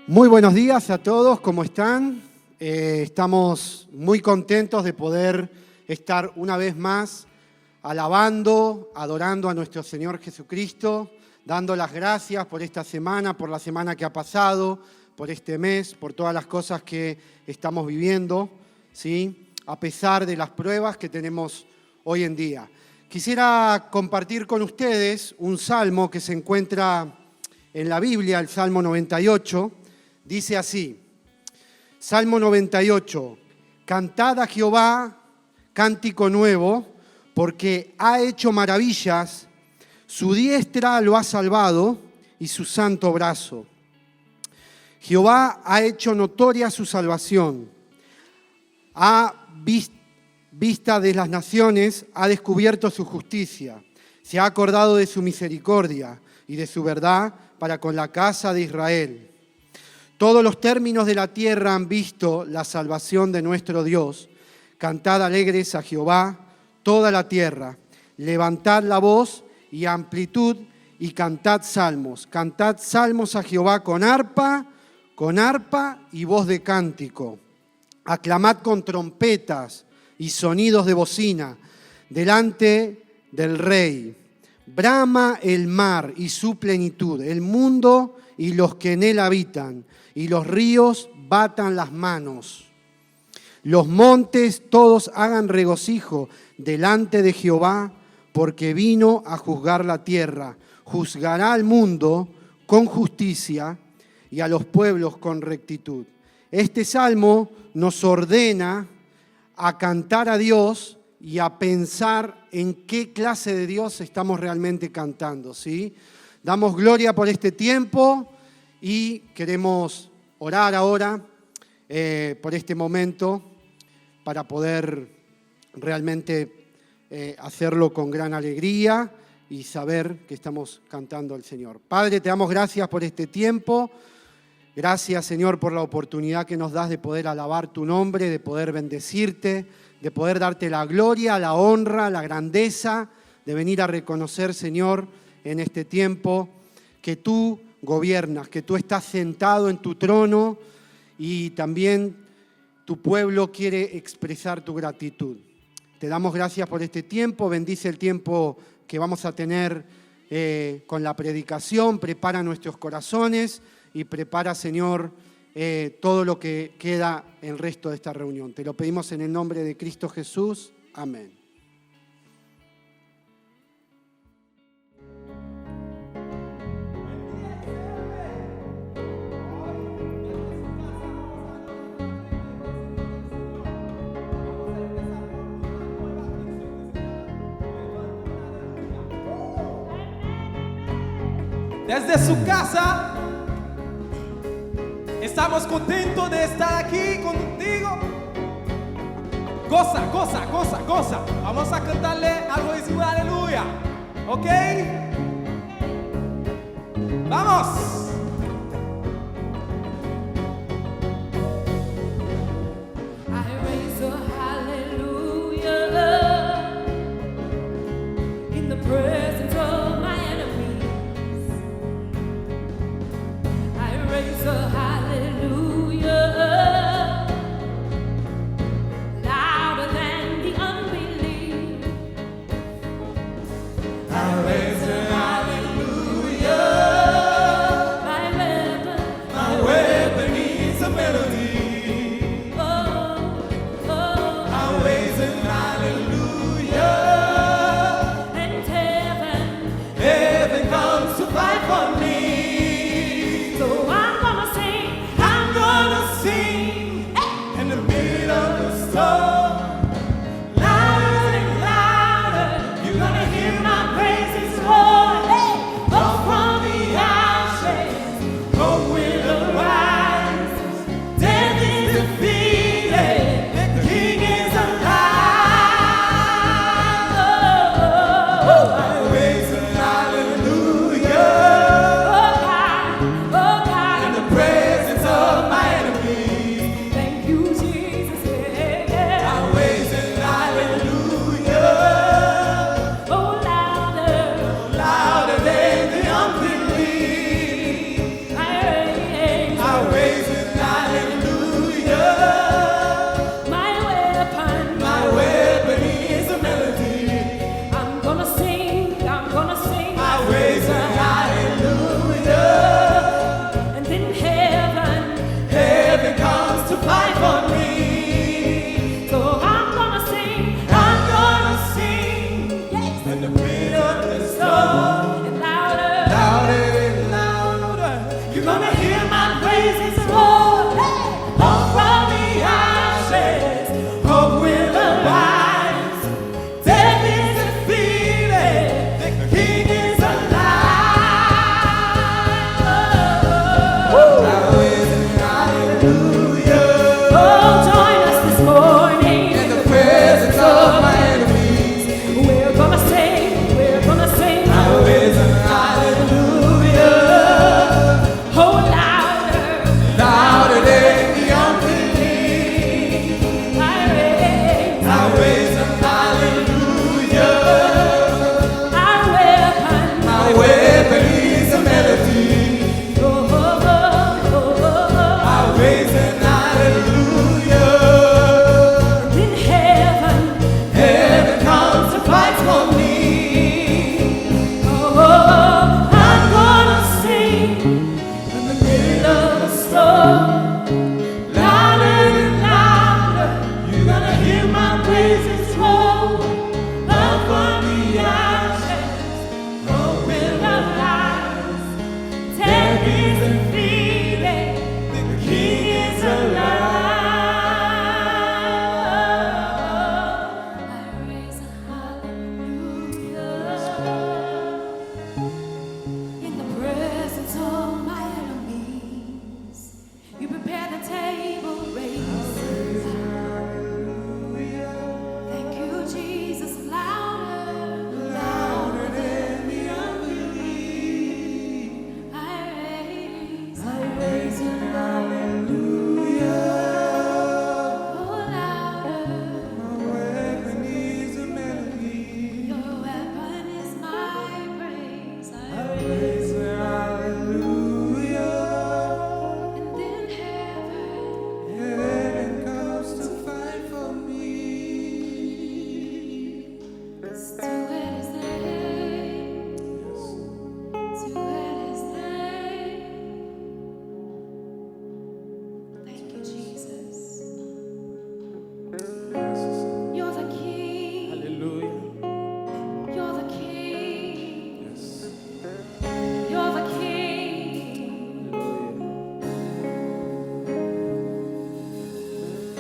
Muy buenos días a todos, ¿cómo están? Estamos muy contentos de poder estar una vez más alabando, adorando a nuestro Señor Jesucristo, dando las gracias por esta semana, por la semana que ha pasado, por este mes, por todas las cosas que estamos viviendo, ¿sí? A pesar de las pruebas que tenemos hoy en día. Quisiera compartir con ustedes un salmo que se encuentra en la Biblia, el Salmo 98. Dice así, Salmo 98, cantad a Jehová cántico nuevo, porque ha hecho maravillas, su diestra lo ha salvado y su santo brazo. Jehová ha hecho notoria su salvación, vista de las naciones, ha descubierto su justicia, se ha acordado de su misericordia y de su verdad para con la casa de Israel. Todos los términos de la tierra han visto la salvación de nuestro Dios. Cantad alegres a Jehová, toda la tierra. Levantad la voz y amplitud y cantad salmos. Cantad salmos a Jehová con arpa y voz de cántico. Aclamad con trompetas y sonidos de bocina delante del Rey. Brama el mar y su plenitud, el mundo y los que en él habitan, y los ríos batan las manos. Los montes todos hagan regocijo delante de Jehová, porque vino a juzgar la tierra. Juzgará al mundo con justicia y a los pueblos con rectitud. Este salmo nos ordena a cantar a Dios y a pensar en qué clase de Dios estamos realmente cantando, ¿sí? Damos gloria por este tiempo y queremos orar ahora por este momento para poder realmente hacerlo con gran alegría y saber que estamos cantando al Señor. Padre, te damos gracias por este tiempo. Gracias, Señor, por la oportunidad que nos das de poder alabar tu nombre, de poder bendecirte, de poder darte la gloria, la honra, la grandeza, de venir a reconocer, Señor, en este tiempo que tú gobiernas, que tú estás sentado en tu trono y también tu pueblo quiere expresar tu gratitud. Te damos gracias por este tiempo, bendice el tiempo que vamos a tener con la predicación, prepara nuestros corazones y prepara, Señor, todo lo que queda en el resto de esta reunión. Te lo pedimos en el nombre de Cristo Jesús. Amén. Desde su casa, estamos contentos de estar aquí contigo. Goza, goza, goza, goza. Vamos a cantarle algo de su aleluya, ¿ok? ¡Vamos! Louder and louder, you're gonna hear my praises. My weapon is a melody. I raise an hallelujah. In heaven, Heaven comes to fight for me. oh, I'm gonna sing in the middle of the storm. Louder and louder, you're gonna hear my praises roll. Up from the ashes, from river lies. Death is defeated, the King is alive. I raise a hallelujah in the presence of my enemies. You prepare the table, raise. Thank you, Jesus. Louder, louder than the unbelief. I raise a hallelujah. Oh, louder. My weapon is a melody. Your weapon is my praise. I Raise a hallelujah. and then heaven. Heaven comes to fight for me. It's to it is they. To it is they. Thank you, Jesus. You're the King. Hallelujah. You're the King. You're the King.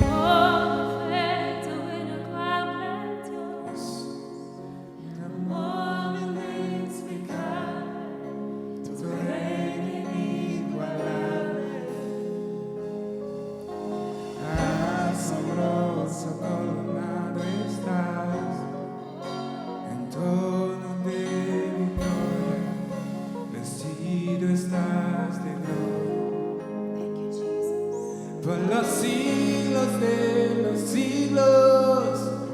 Oh, fair to win a crown like yours. The morning winds become to reign in Coronado estás en trono de victoria, vestido estás de gloria. Thank you, Jesus. Por los siglos de los siglos,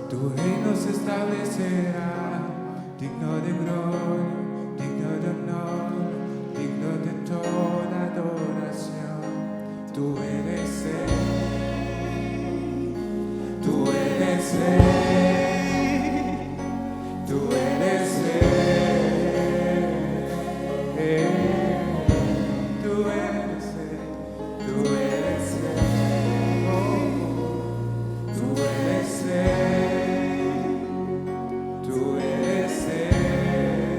tu reino se establecerá, digno de gloria, digno de honor, digno de toda adoración. Tú eres Rey, tú eres Rey, tú eres Rey, tú eres Rey, tú eres Rey, oh, tú eres Rey, tú eres Rey.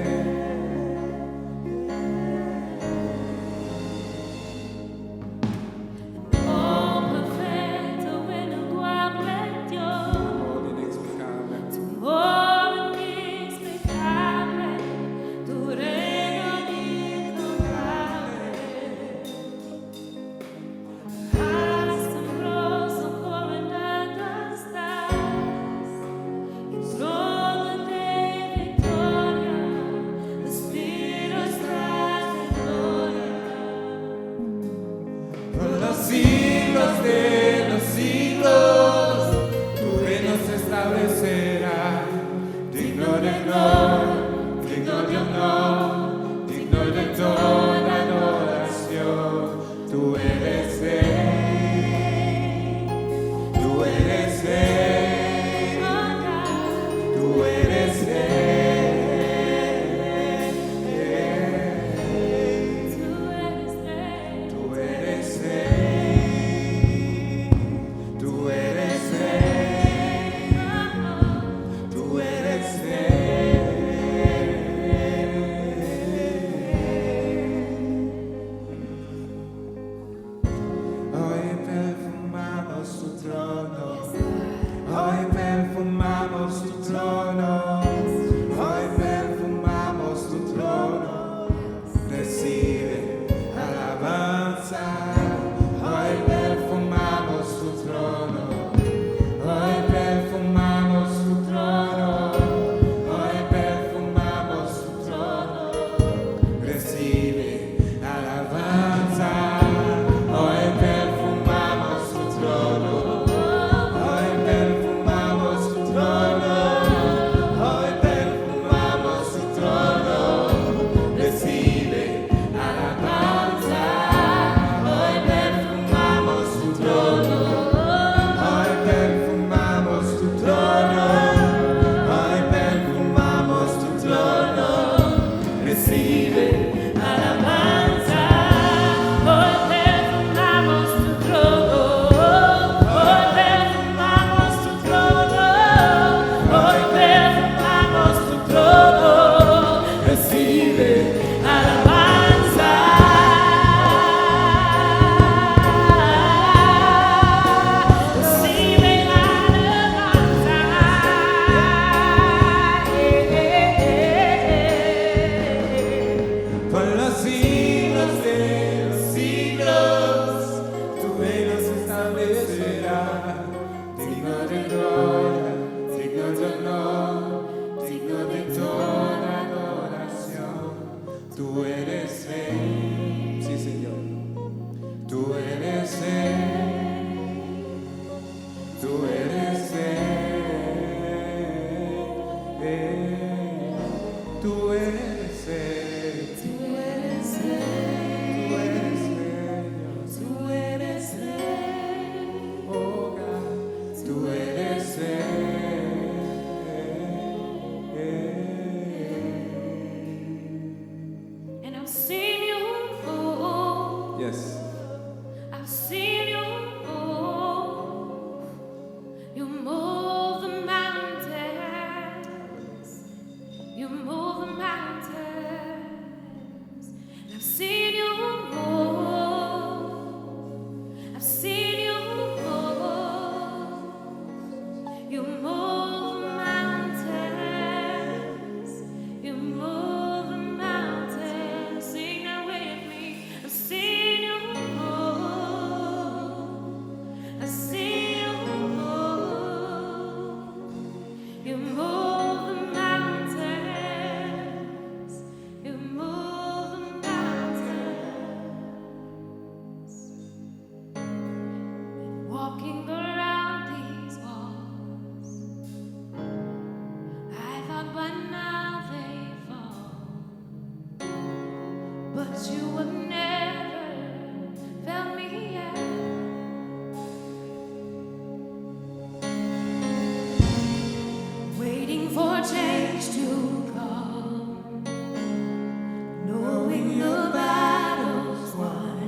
Tú eres Rey. Sí, Señor. Tú eres Rey. Tú eres Rey. Tú eres Rey. Tú eres Rey. Tú eres Rey. Tú eres Rey. Oh God. Tú eres Rey. And I've seen you move. Yes. I've seen you move. You move the mountains. You move the mountains. I've seen you move. I've seen you move. You move the mountains. You move the mountains. Sing that with me. I've seen you move. I've seen you move. You move the mountains. You move the mountains. Walking around these walls, I thought by now they fall, but you have never felt me yet. Waiting for change to come, knowing the battle's won.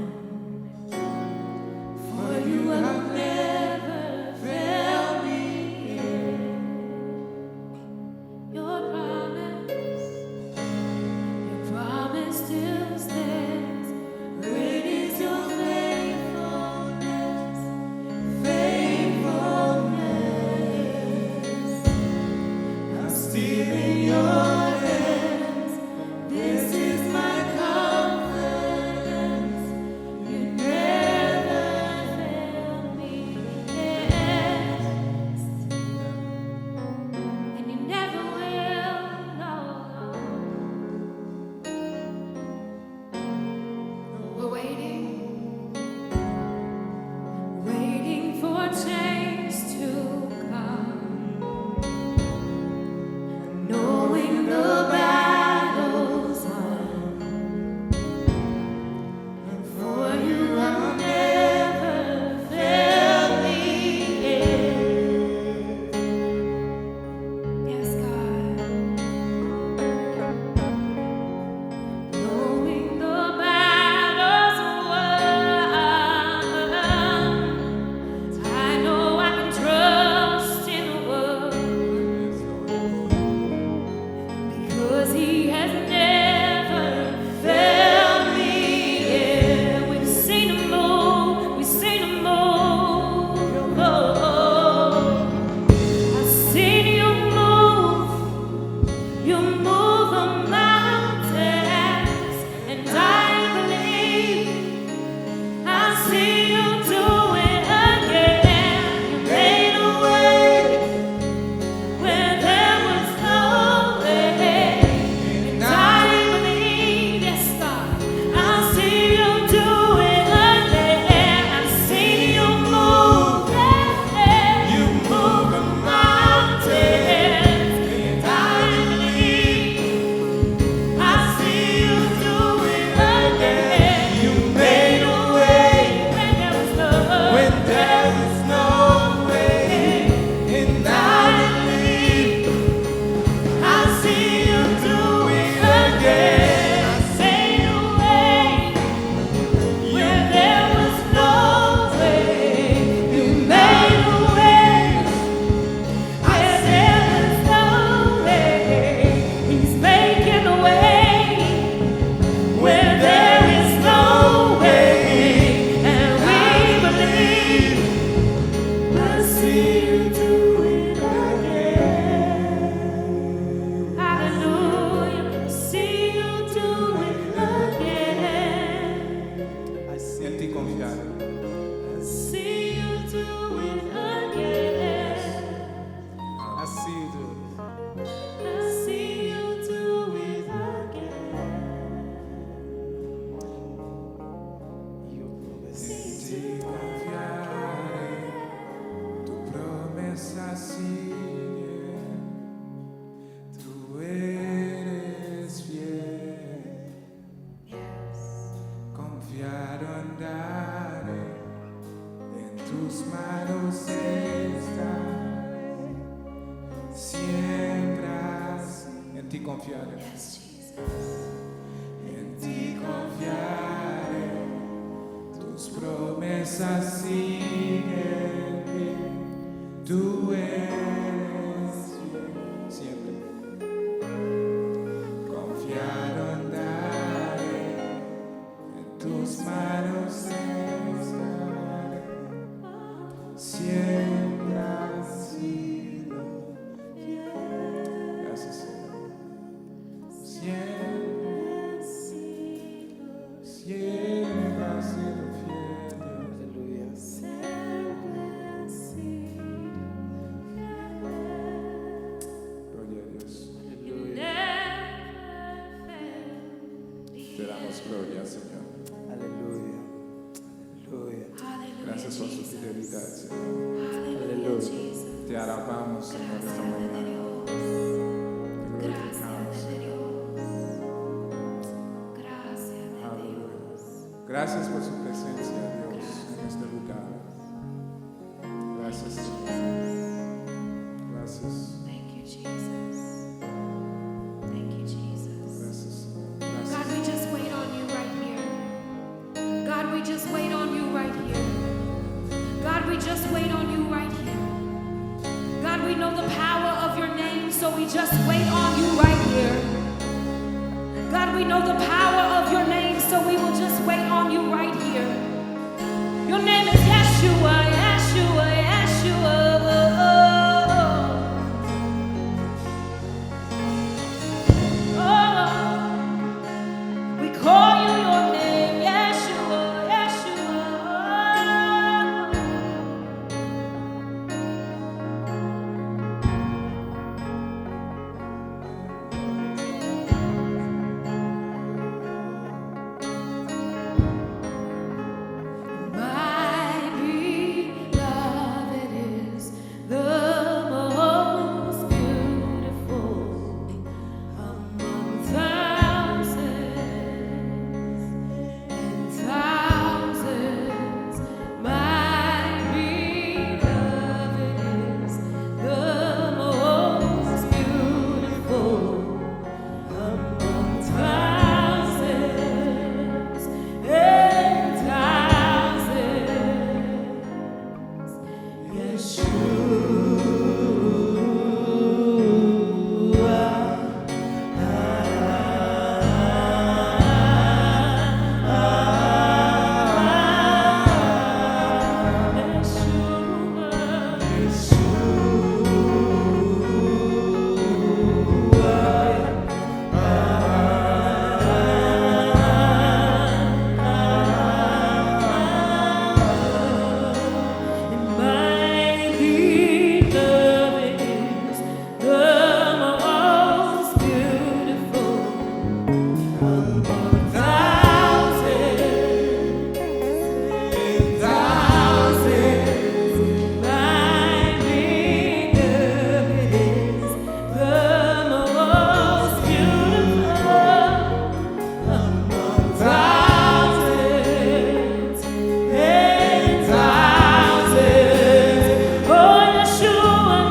For you have never failed me yet. Your promise still stands. confiaré. Yes, Jesus. En ti confiaré, tus promesas siguen bien, tú eres fiel siempre. Confiado andaré, en tus manos estaré, siempre has sido fiel. Gracias, Señor. Siempre, siempre has sido fiel, Dios. Gloria a Dios. Te damos gloria, Señor. Aleluya. Aleluya. Gracias por su fidelidad, Señor. Aleluya. Te alabamos, Señor, esta mañana. Te glorificamos, Señor. Aleluya. Gracias por su presencia, Dios, en este lugar. Gracias, Señor. Gracias. Thank you, Jesus. Thank you, Jesus. Gracias, Señor. God, Gracias. we just wait on you right here. God, we just wait on you right here. God, we just wait on you right here. God, we know the power of your name, so we just wait on you right here. God, we know the power of your name, so we will just wait on you right here. Your name is Yeshua, Yeshua, Yeshua. Oh, we call you your name, Yeshua, Yeshua. My beloved is the most beautiful among thousands and thousands. My beloved is the most beautiful among thousands and thousands. My beloved is the most beautiful among thousands and thousands. My beloved is the most beautiful among thousands and thousands. Oh, Yeshua.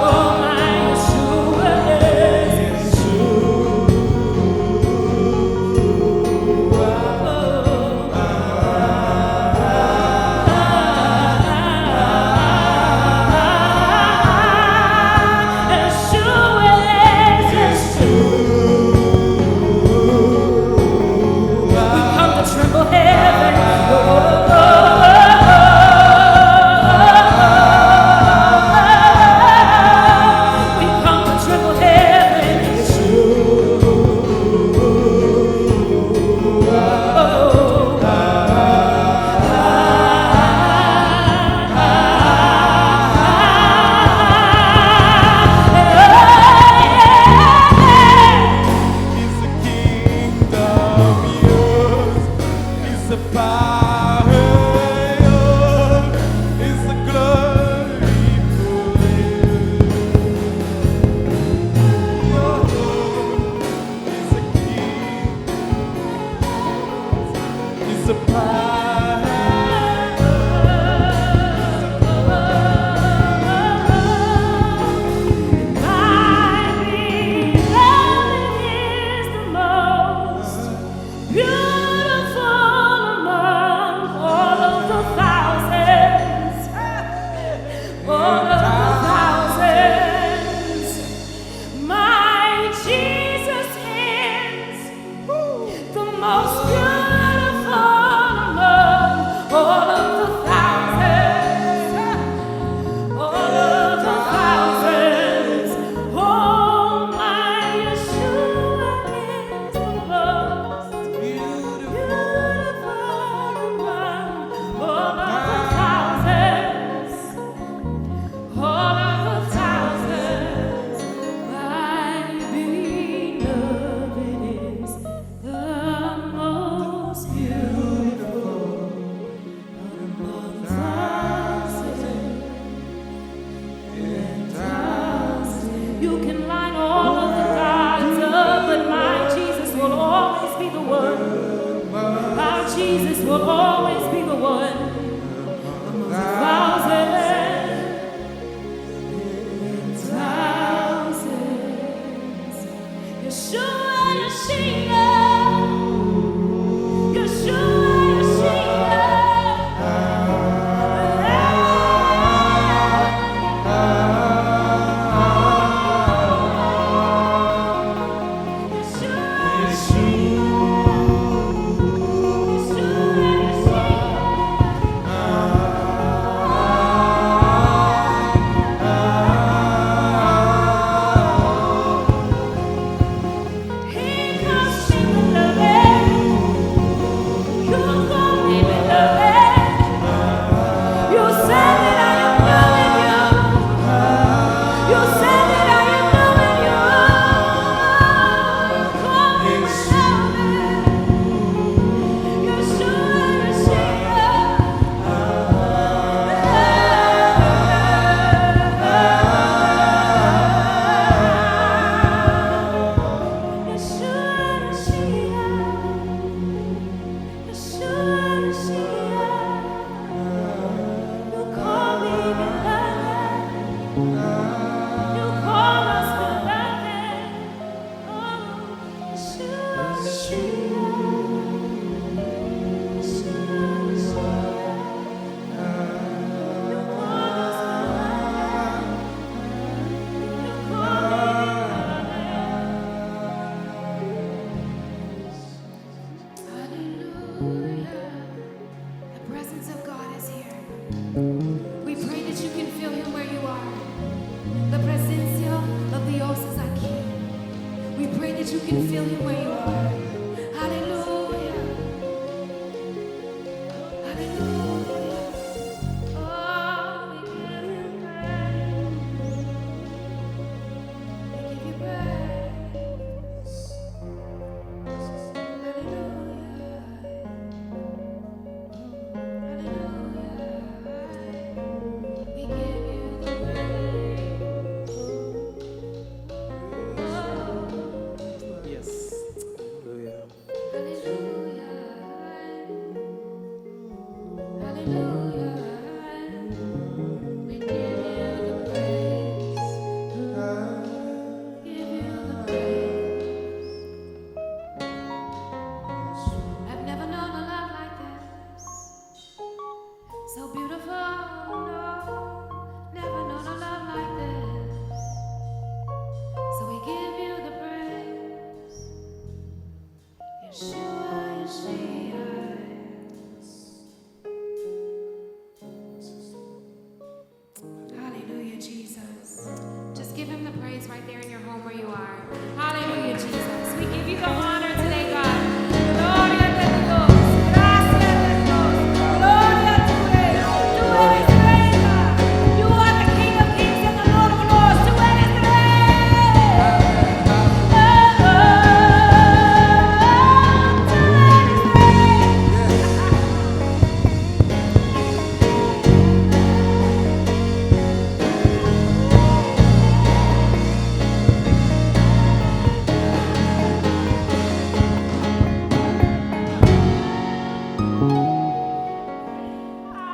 Oh, my Yeshua is we come to tremble heaven. We come to tremble heaven. Is the kingdom yours? Is the power yours? Is the glory for you? Is the kingdom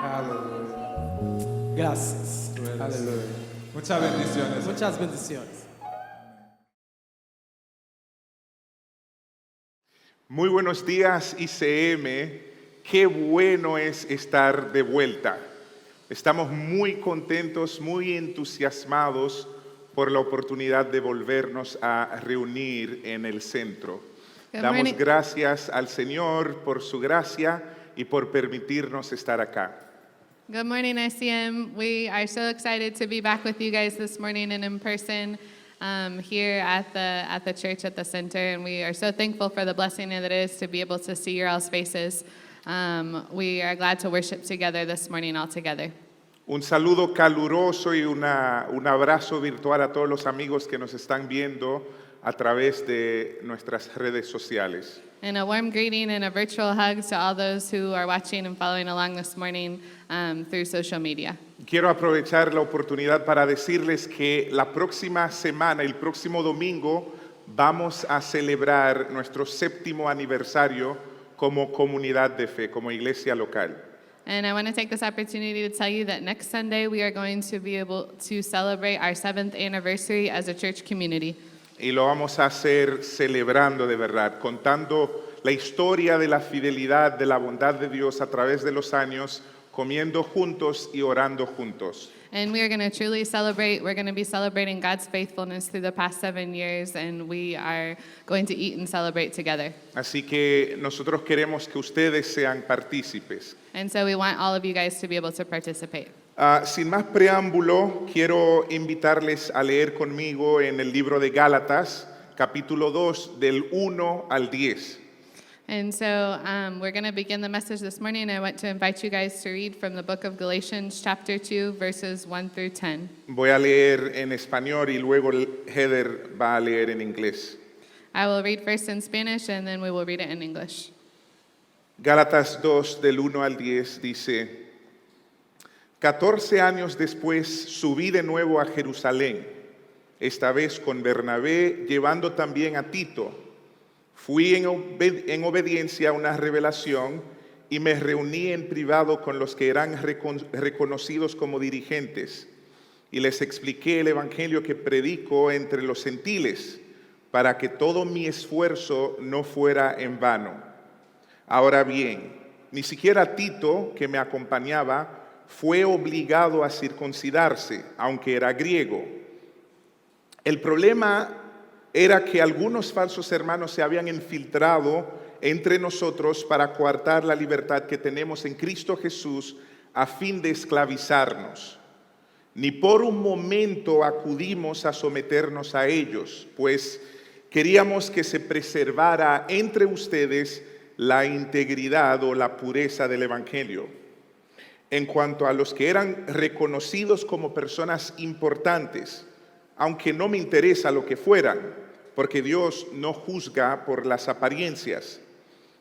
Aleluya. Gracias. Tú eres. Aleluya. Muchas bendiciones. Muchas bendiciones. Muy buenos días, ICM. Qué bueno es estar de vuelta. Estamos muy contentos, muy entusiasmados por la oportunidad de volvernos a reunir en el centro. Good Damos morning. gracias al Señor por su gracia y por permitirnos estar acá. Good morning, ICM. We are so excited to be back with you guys this morning and in person here at the church at the center. And we are so thankful for the blessing that it is to be able to see your all's faces. We are glad to worship together this morning all together. Un saludo caluroso y un abrazo virtual a todos los amigos que nos están viendo a través de nuestras redes sociales. And a warm greeting and a virtual hug to all those who are watching and following along this morning through social media. Quiero aprovechar la oportunidad para decirles que la próxima semana, el próximo domingo, vamos a celebrar nuestro 7º aniversario como comunidad de fe, como iglesia local. And I want to take this opportunity to tell you that next Sunday we are going to be able to celebrate our 7th anniversary as a church community. Y lo vamos a hacer celebrando de verdad, contando la historia de la fidelidad, de la bondad de Dios a través de los años, comiendo juntos y orando juntos. And we are going to truly celebrate. We're going to be celebrating God's faithfulness through the past 7 years, and we are going to eat and celebrate together. Así que nosotros queremos que ustedes sean partícipes. And so we want all of you guys to be able to participate. Sin más preámbulo, quiero invitarles a leer conmigo en el libro de Gálatas, capítulo 2, del 1 al 10. And so we're going to begin the message this morning. I want to invite you guys to read from the book of Galatians, chapter 2, verses 1 through 10. Voy a leer en español y luego Heather va a leer en inglés. I will read first in Spanish, and then we will read it in English. Gálatas 2, del 1 al 10, dice: 14 años después subí de nuevo a Jerusalén, esta vez con Bernabé, llevando también a Tito. Fui en obediencia a una revelación y me reuní en privado con los que eran reconocidos como dirigentes y les expliqué el evangelio que predico entre los gentiles para que todo mi esfuerzo no fuera en vano. Ahora bien, ni siquiera Tito, que me acompañaba, fue obligado a circuncidarse, aunque era griego. El problema era que algunos falsos hermanos se habían infiltrado entre nosotros para coartar la libertad que tenemos en Cristo Jesús a fin de esclavizarnos. Ni por un momento acudimos a someternos a ellos, pues queríamos que se preservara entre ustedes la integridad o la pureza del Evangelio. En cuanto a los que eran reconocidos como personas importantes, aunque no me interesa lo que fueran, porque Dios no juzga por las apariencias.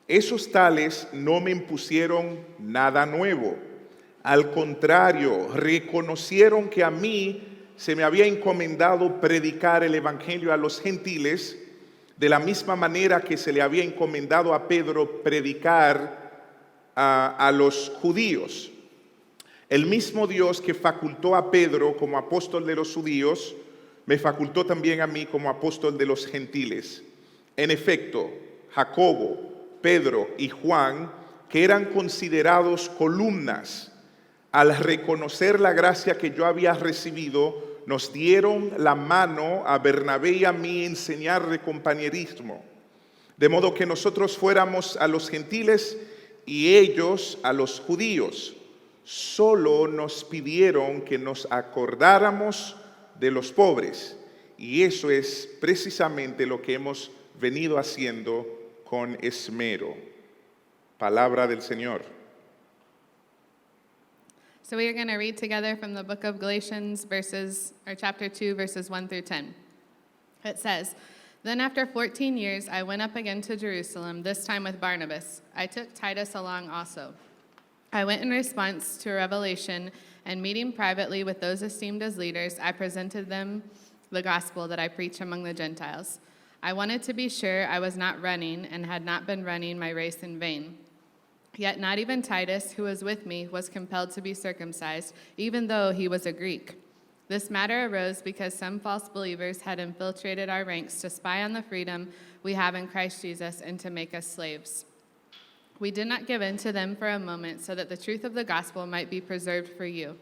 Esos tales no me impusieron nada nuevo. Al contrario, reconocieron que a mí se me había encomendado predicar el evangelio a los gentiles, de la misma manera que se le había encomendado a Pedro predicar a los judíos. El mismo Dios que facultó a Pedro como apóstol de los judíos, me facultó también a mí como apóstol de los gentiles. En efecto, Jacobo, Pedro y Juan, que eran considerados columnas, al reconocer la gracia que yo había recibido, nos dieron la mano a Bernabé y a mí enseñar de compañerismo, de modo que nosotros fuéramos a los gentiles y ellos a los judíos. Solo nos pidieron que nos acordáramos de los pobres, y eso es precisamente lo que hemos venido haciendo con esmero. Palabra del Señor. So we are going to read together from the book of Galatians, chapter 2, verses 1 through 10. It says, "Then after 14 years I went up again to Jerusalem, this time with Barnabas. I took Titus along also. I went in response to a revelation, and meeting privately with those esteemed as leaders, I presented them the gospel that I preach among the Gentiles. I wanted to be sure I was not running and had not been running my race in vain. Yet not even Titus, who was with me, was compelled to be circumcised, even though he was a Greek. This matter arose because some false believers had infiltrated our ranks to spy on the freedom we have in Christ Jesus and to make us slaves. We did not give in to them for a moment so that the truth of the gospel might be preserved for you.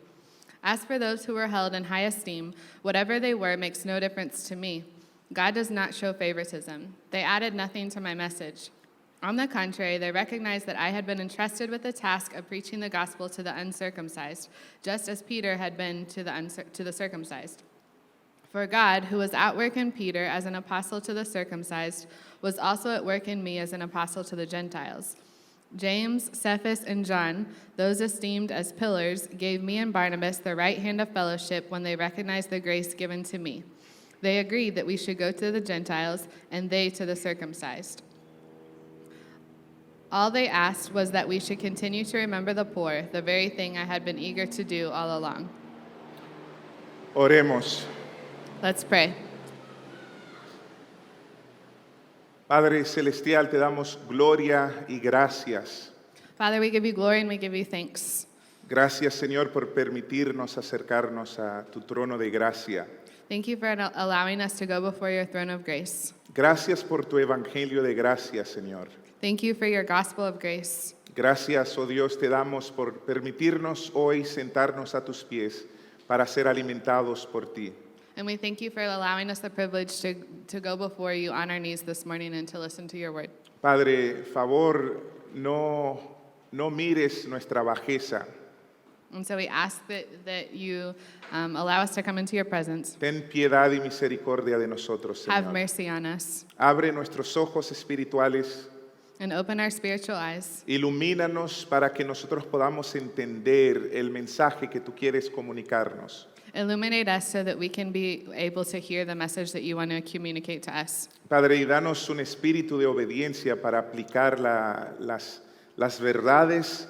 As for those who were held in high esteem, whatever they were makes no difference to me. God does not show favoritism. They added nothing to my message. On the contrary, they recognized that I had been entrusted with the task of preaching the gospel to the uncircumcised, just as Peter had been to the circumcised. For God, who was at work in Peter as an apostle to the circumcised, was also at work in me as an apostle to the Gentiles. James, Cephas, and John, those esteemed as pillars, gave me and Barnabas the right hand of fellowship when they recognized the grace given to me. They agreed that we should go to the Gentiles and they to the circumcised. All they asked was that we should continue to remember the poor, the very thing I had been eager to do all along. Oremos. Let's pray. Padre Celestial, te damos gloria y gracias. Father, we give you glory and we give you thanks. Gracias, Señor, por permitirnos acercarnos a tu trono de gracia. Thank you for allowing us to go before your throne of grace. Gracias por tu evangelio de gracia, Señor. Thank you for your gospel of grace. Gracias, oh Dios, te damos por permitirnos hoy sentarnos a tus pies para ser alimentados por ti. And we thank you for allowing us the privilege to go before you on our knees this morning and to listen to your word. Padre, favor, no mires nuestra bajeza. And so we ask that you allow us to come into your presence. Ten piedad y misericordia de nosotros, Have Señor. mercy on us Abre nuestros ojos espirituales. and open our spiritual eyes. Ilumínanos para que nosotros podamos entender el mensaje que tú quieres comunicarnos. Illuminate us so that we can be able to hear the message that you want to communicate to us. Padre, y danos un espíritu de obediencia para aplicar las verdades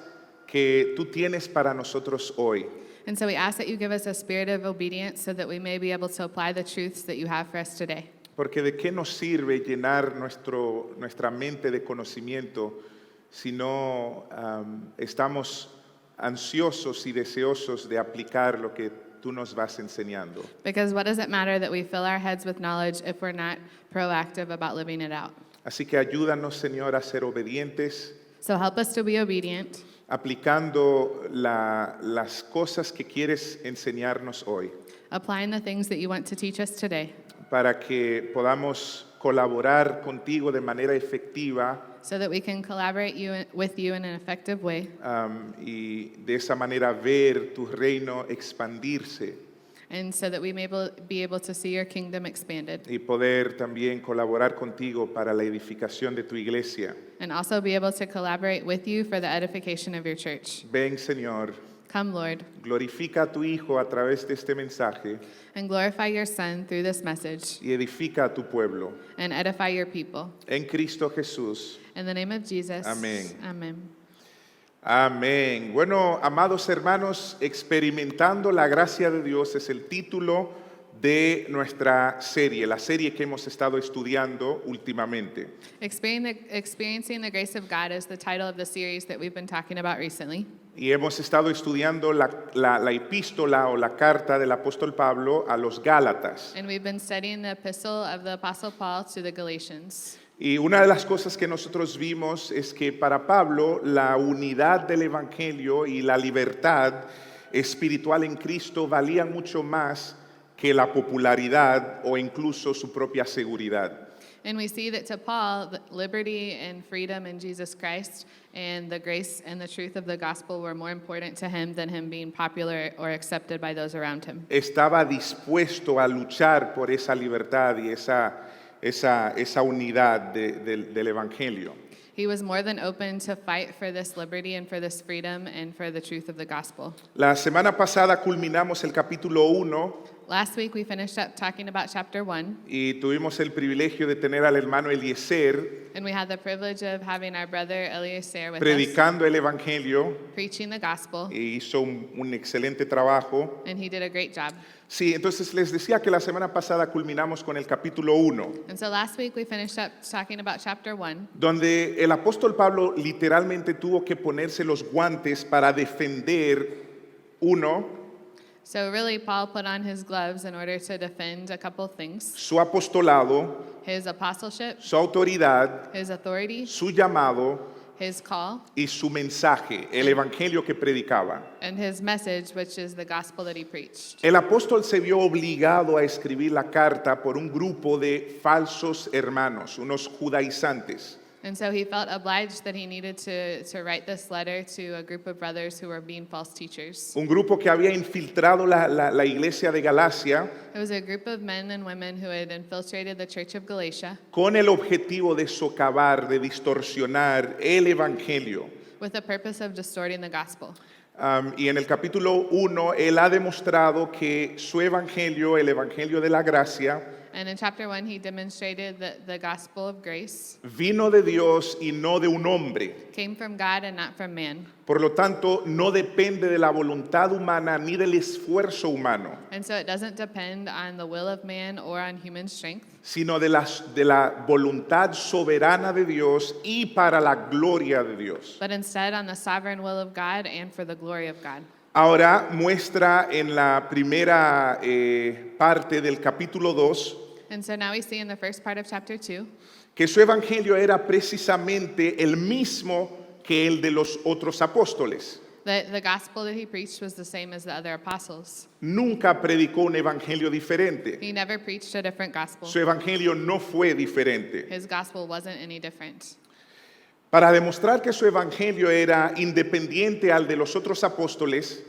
que tú tienes para nosotros hoy. And so we ask that you give us a spirit of obedience so that we may be able to apply the truths that you have for us today. Porque de qué nos sirve llenar nuestra mente de conocimiento si no estamos ansiosos y deseosos de aplicar lo que tú nos vas enseñando. Because what does it matter that we fill our heads with knowledge if we're not proactive about living it out? Así que ayúdanos, Señor, a ser obedientes, So help us to be obedient, aplicando las cosas que quieres enseñarnos hoy, applying the things that you want to teach us today, para que podamos colaborar contigo de manera efectiva so that we can collaborate with you in an effective way, y de esa manera ver tu reino expandirse and so that we may be able to see your kingdom expanded, y poder también colaborar contigo para la edificación de tu iglesia. and also be able to collaborate with you for the edification of your church. Ven, Señor, Come, Lord, glorifica a tu Hijo a través de este mensaje and glorify your Son through this message, y edifica a tu pueblo. and edify your people. En Cristo Jesús. In the name of Jesus. Amén. Amen. Amén. Bueno, amados hermanos, experimentando la gracia de Dios es el título de nuestra serie, la serie que hemos estado estudiando últimamente. Experiencing the grace of God is the title of the series that we've been talking about recently. Y hemos estado estudiando la epístola o la carta del apóstol Pablo a los Gálatas. And we've been studying the epistle of the Apostle Paul to the Galatians. Y una de las cosas que nosotros vimos es que para Pablo la unidad del Evangelio y la libertad espiritual en Cristo valían mucho más que la popularidad o incluso su propia seguridad. And we see that to Paul, the liberty and freedom in Jesus Christ and the grace and the truth of the gospel were more important to him than him being popular or accepted by those around him. Estaba dispuesto a luchar por esa libertad y esa unidad del Evangelio. He was more than open to fight for this liberty and for this freedom and for the truth of the gospel. La semana pasada culminamos el capítulo 1 Last week we finished up talking about chapter 1, y tuvimos el privilegio de tener al hermano Eliezer and we had the privilege of having our brother Eliezer with us, predicando el Evangelio preaching the gospel, y hizo un excelente trabajo. and he did a great job. Sí, entonces les decía que la semana pasada culminamos con el capítulo 1, And so last week we finished up talking about chapter 1, donde el apóstol Pablo literalmente tuvo que ponerse los guantes para defender uno, so really Paul put on his gloves in order to defend a couple things: su apostolado, his apostleship, su autoridad, his authority, su llamado his call, y su mensaje, el evangelio que predicaba. and his message, which is the gospel that he preached. El apóstol se vio obligado a escribir la carta por un grupo de falsos hermanos, unos judaizantes. And so he felt obliged that he needed to write this letter to a group of brothers who were being false teachers. Un grupo que había infiltrado la iglesia de Galacia It was a group of men and women who had infiltrated the church of Galatia con el objetivo de socavar, de distorsionar el evangelio. with the purpose of distorting the gospel. Y en el capítulo 1, él ha demostrado que su evangelio, el evangelio de la gracia, And in chapter 1, he demonstrated that the gospel of grace vino de Dios y no de un hombre. came from God and not from man. Por lo tanto, no depende de la voluntad humana ni del esfuerzo humano, And so it doesn't depend on the will of man or on human strength, sino de la voluntad soberana de Dios y para la gloria de Dios. but instead on the sovereign will of God and for the glory of God. Ahora muestra en la primera parte del capítulo 2 And so now we see in the first part of chapter 2 que su evangelio era precisamente el mismo que el de los otros apóstoles. that the gospel that he preached was the same as the other apostles. Nunca predicó un evangelio diferente. He never preached a different gospel. Su evangelio no fue diferente. His gospel wasn't any different. Para demostrar que su evangelio era independiente al de los otros apóstoles,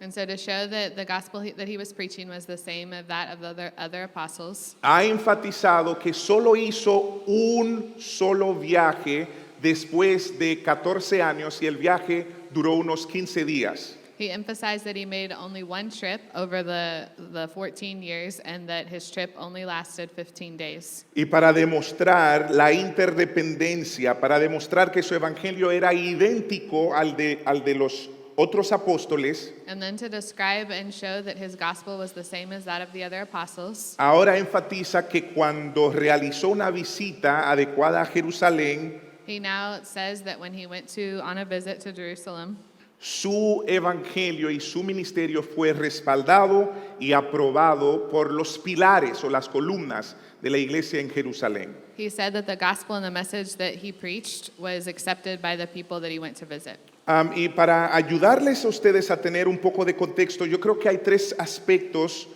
And so to show that the gospel that he was preaching was the same as that of the other apostles, ha enfatizado que solo hizo un solo viaje después de 14 años y el viaje duró unos 15 días. he emphasized that he made only one trip over the 14 years and that his trip only lasted 15 days. Y para demostrar la interdependencia, para demostrar que su evangelio era idéntico al de los otros apóstoles, And then to describe and show that his gospel was the same as that of the other apostles, ahora enfatiza que cuando realizó una visita adecuada a Jerusalén, he now says that when he went on a visit to Jerusalem, su evangelio y su ministerio fue respaldado y aprobado por los pilares o las columnas de la iglesia en Jerusalén. he said that the gospel and the message that he preached was accepted by the people that he went to visit. Y para ayudarles a ustedes a tener un poco de contexto, yo creo que hay tres aspectos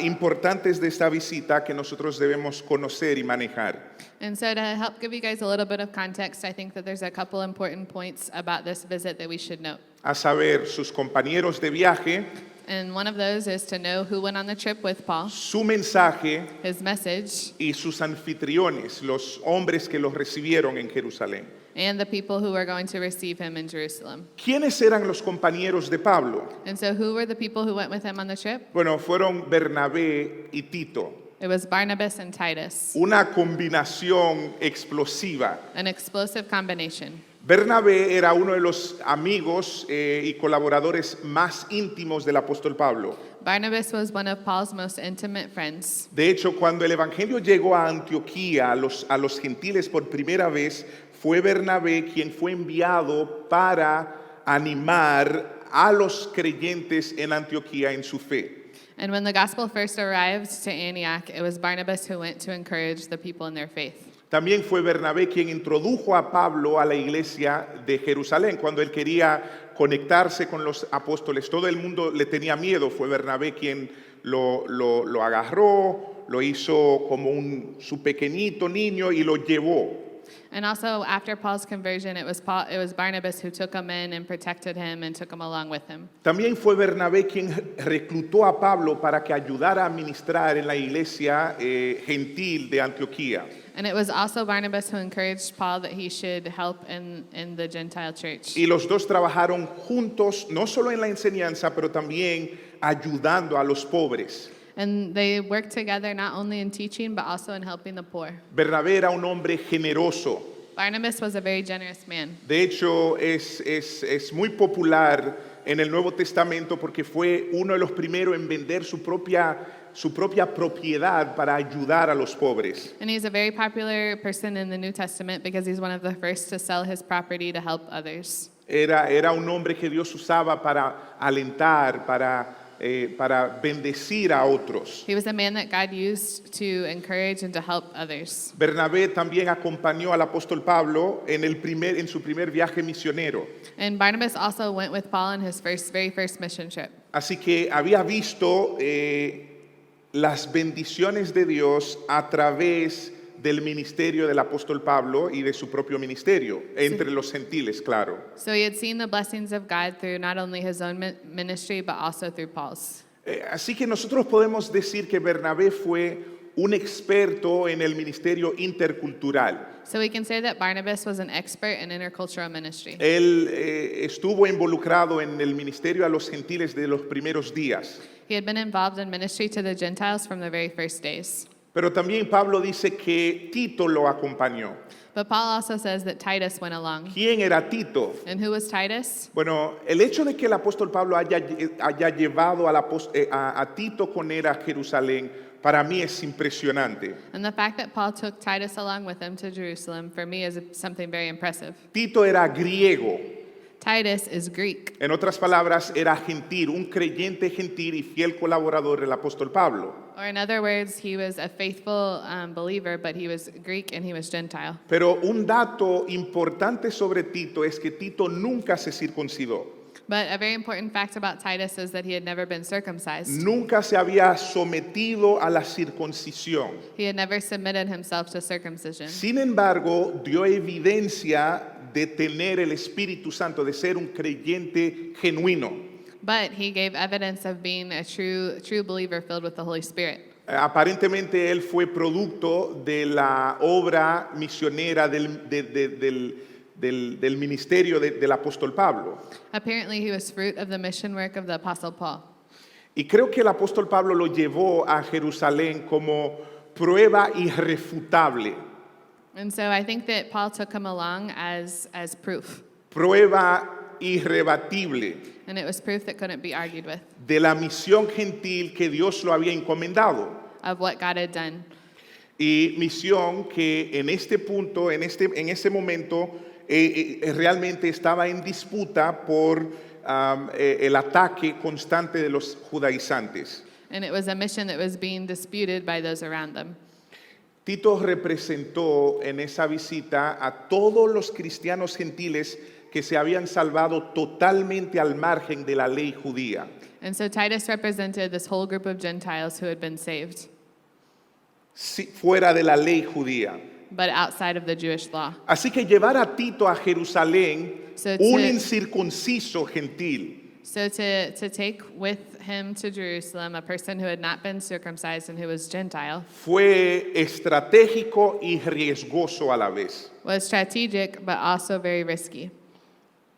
importantes de esta visita que nosotros debemos conocer y manejar. And so to help give you guys a little bit of context, I think that there's a couple important points about this visit that we should note. A saber, sus compañeros de viaje, And one of those is to know who went on the trip with Paul, su mensaje his message, y sus anfitriones, los hombres que los recibieron en Jerusalén. and the people who were going to receive him in Jerusalem. ¿Quiénes eran los compañeros de Pablo? And so who were the people who went with him on the trip? Bueno, fueron Bernabé y Tito. It was Barnabas and Titus, Una combinación explosiva. an explosive combination. Bernabé era uno de los amigos y colaboradores más íntimos del apóstol Pablo. Barnabas was one of Paul's most intimate friends. De hecho, cuando el evangelio llegó a Antioquía, a los gentiles por primera vez, fue Bernabé quien fue enviado para animar a los creyentes en Antioquía en su fe. And when the gospel first arrived to Antioch, it was Barnabas who went to encourage the people in their faith. También fue Bernabé quien introdujo a Pablo a la iglesia de Jerusalén. Cuando él quería conectarse con los apóstoles, todo el mundo le tenía miedo. Fue Bernabé quien lo agarró, lo hizo como su pequeñito niño y lo llevó. And also, after Paul's conversion, it was Barnabas who took him in and protected him and took him along with him. También fue Bernabé quien reclutó a Pablo para que ayudara a ministrar en la iglesia gentil de Antioquía. And it was also Barnabas who encouraged Paul that he should help in the Gentile church. Y los dos trabajaron juntos, no solo en la enseñanza, pero también ayudando a los pobres. And they worked together not only in teaching, but also in helping the poor. Bernabé era un hombre generoso. Barnabas was a very generous man. De hecho, es muy popular en el Nuevo Testamento porque fue uno de los primeros en vender su propia propiedad para ayudar a los pobres. And he's a very popular person in the New Testament because he's one of the first to sell his property to help others. Era un hombre que Dios usaba para alentar, para bendecir a otros. He was a man that God used to encourage and to help others. Bernabé también acompañó al apóstol Pablo en su primer viaje misionero. And Barnabas also went with Paul on his very first mission trip. Así que había visto las bendiciones de Dios a través del ministerio del apóstol Pablo y de su propio ministerio, entre los gentiles, claro. So he had seen the blessings of God through not only his own ministry, but also through Paul's. Así que nosotros podemos decir que Bernabé fue un experto en el ministerio intercultural. So we can say that Barnabas was an expert in intercultural ministry. Él estuvo involucrado en el ministerio a los gentiles de los primeros días. He had been involved in ministry to the Gentiles from the very first days. Pero también Pablo dice que Tito lo acompañó. But Paul also says that Titus went along. ¿Quién era Tito? And who was Titus? Bueno, el hecho de que el apóstol Pablo haya llevado a Tito con él a Jerusalén, para mí es impresionante. And the fact that Paul took Titus along with him to Jerusalem, for me, is something very impressive. Tito era griego. Titus is Greek. En otras palabras, era gentil, un creyente gentil y fiel colaborador del apóstol Pablo. Or in other words, he was a faithful believer, but he was Greek and he was Gentile. Pero un dato importante sobre Tito es que Tito nunca se circuncidó. But a very important fact about Titus is that he had never been circumcised. Nunca se había sometido a la circuncisión. He had never submitted himself to circumcision. Sin embargo, dio evidencia de tener el Espíritu Santo, de ser un creyente genuino. But he gave evidence of being a true believer filled with the Holy Spirit. Aparentemente él fue producto de la obra misionera del ministerio del apóstol Pablo. Apparently, he was fruit of the mission work of the Apostle Paul. Y creo que el apóstol Pablo lo llevó a Jerusalén como prueba irrefutable, And so I think that Paul took him along as proof. prueba irrebatible And it was proof that couldn't be argued with de la misión gentil que Dios lo había encomendado. of what God had done. Y misión que en este punto, en ese momento, realmente estaba en disputa por el ataque constante de los judaizantes. And it was a mission that was being disputed by those around them. Tito representó en esa visita a todos los cristianos gentiles que se habían salvado totalmente al margen de la ley judía. And so Titus represented this whole group of Gentiles who had been saved, Fuera de la ley judía. but outside of the Jewish law. Así que llevar a Tito a Jerusalén, So un to- incircunciso gentil, So to take with him to Jerusalem a person who had not been circumcised and who was Gentile fue estratégico y riesgoso a la vez. was strategic, but also very risky.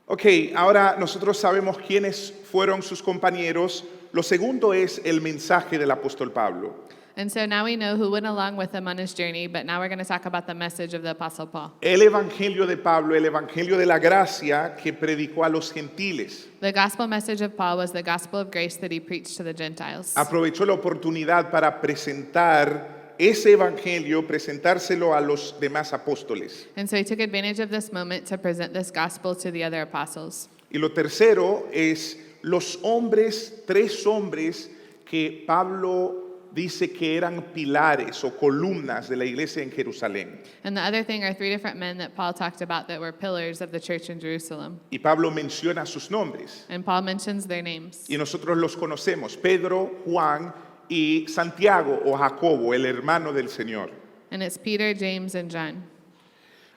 Ok, ahora nosotros sabemos quiénes fueron sus compañeros. Lo segundo es el mensaje del apóstol Pablo. And so now we know who went along with him on his journey, but now we're going to talk about the message of the Apostle Paul. El evangelio de Pablo, el evangelio de la gracia que predicó a los gentiles. The gospel message of Paul was the gospel of grace that he preached to the Gentiles. Aprovechó la oportunidad para presentar ese evangelio, presentárselo a los demás apóstoles. And so he took advantage of this moment to present this gospel to the other apostles. Y lo tercero es los hombres, 3 hombres que Pablo dice que eran pilares o columnas de la iglesia en Jerusalén. And the other thing are 3 different men that Paul talked about that were pillars of the church in Jerusalem. Y Pablo menciona sus nombres. And Paul mentions their names. Y nosotros los conocemos, Pedro, Juan y Santiago o Jacobo, el hermano del Señor. And it's Peter, James, and John.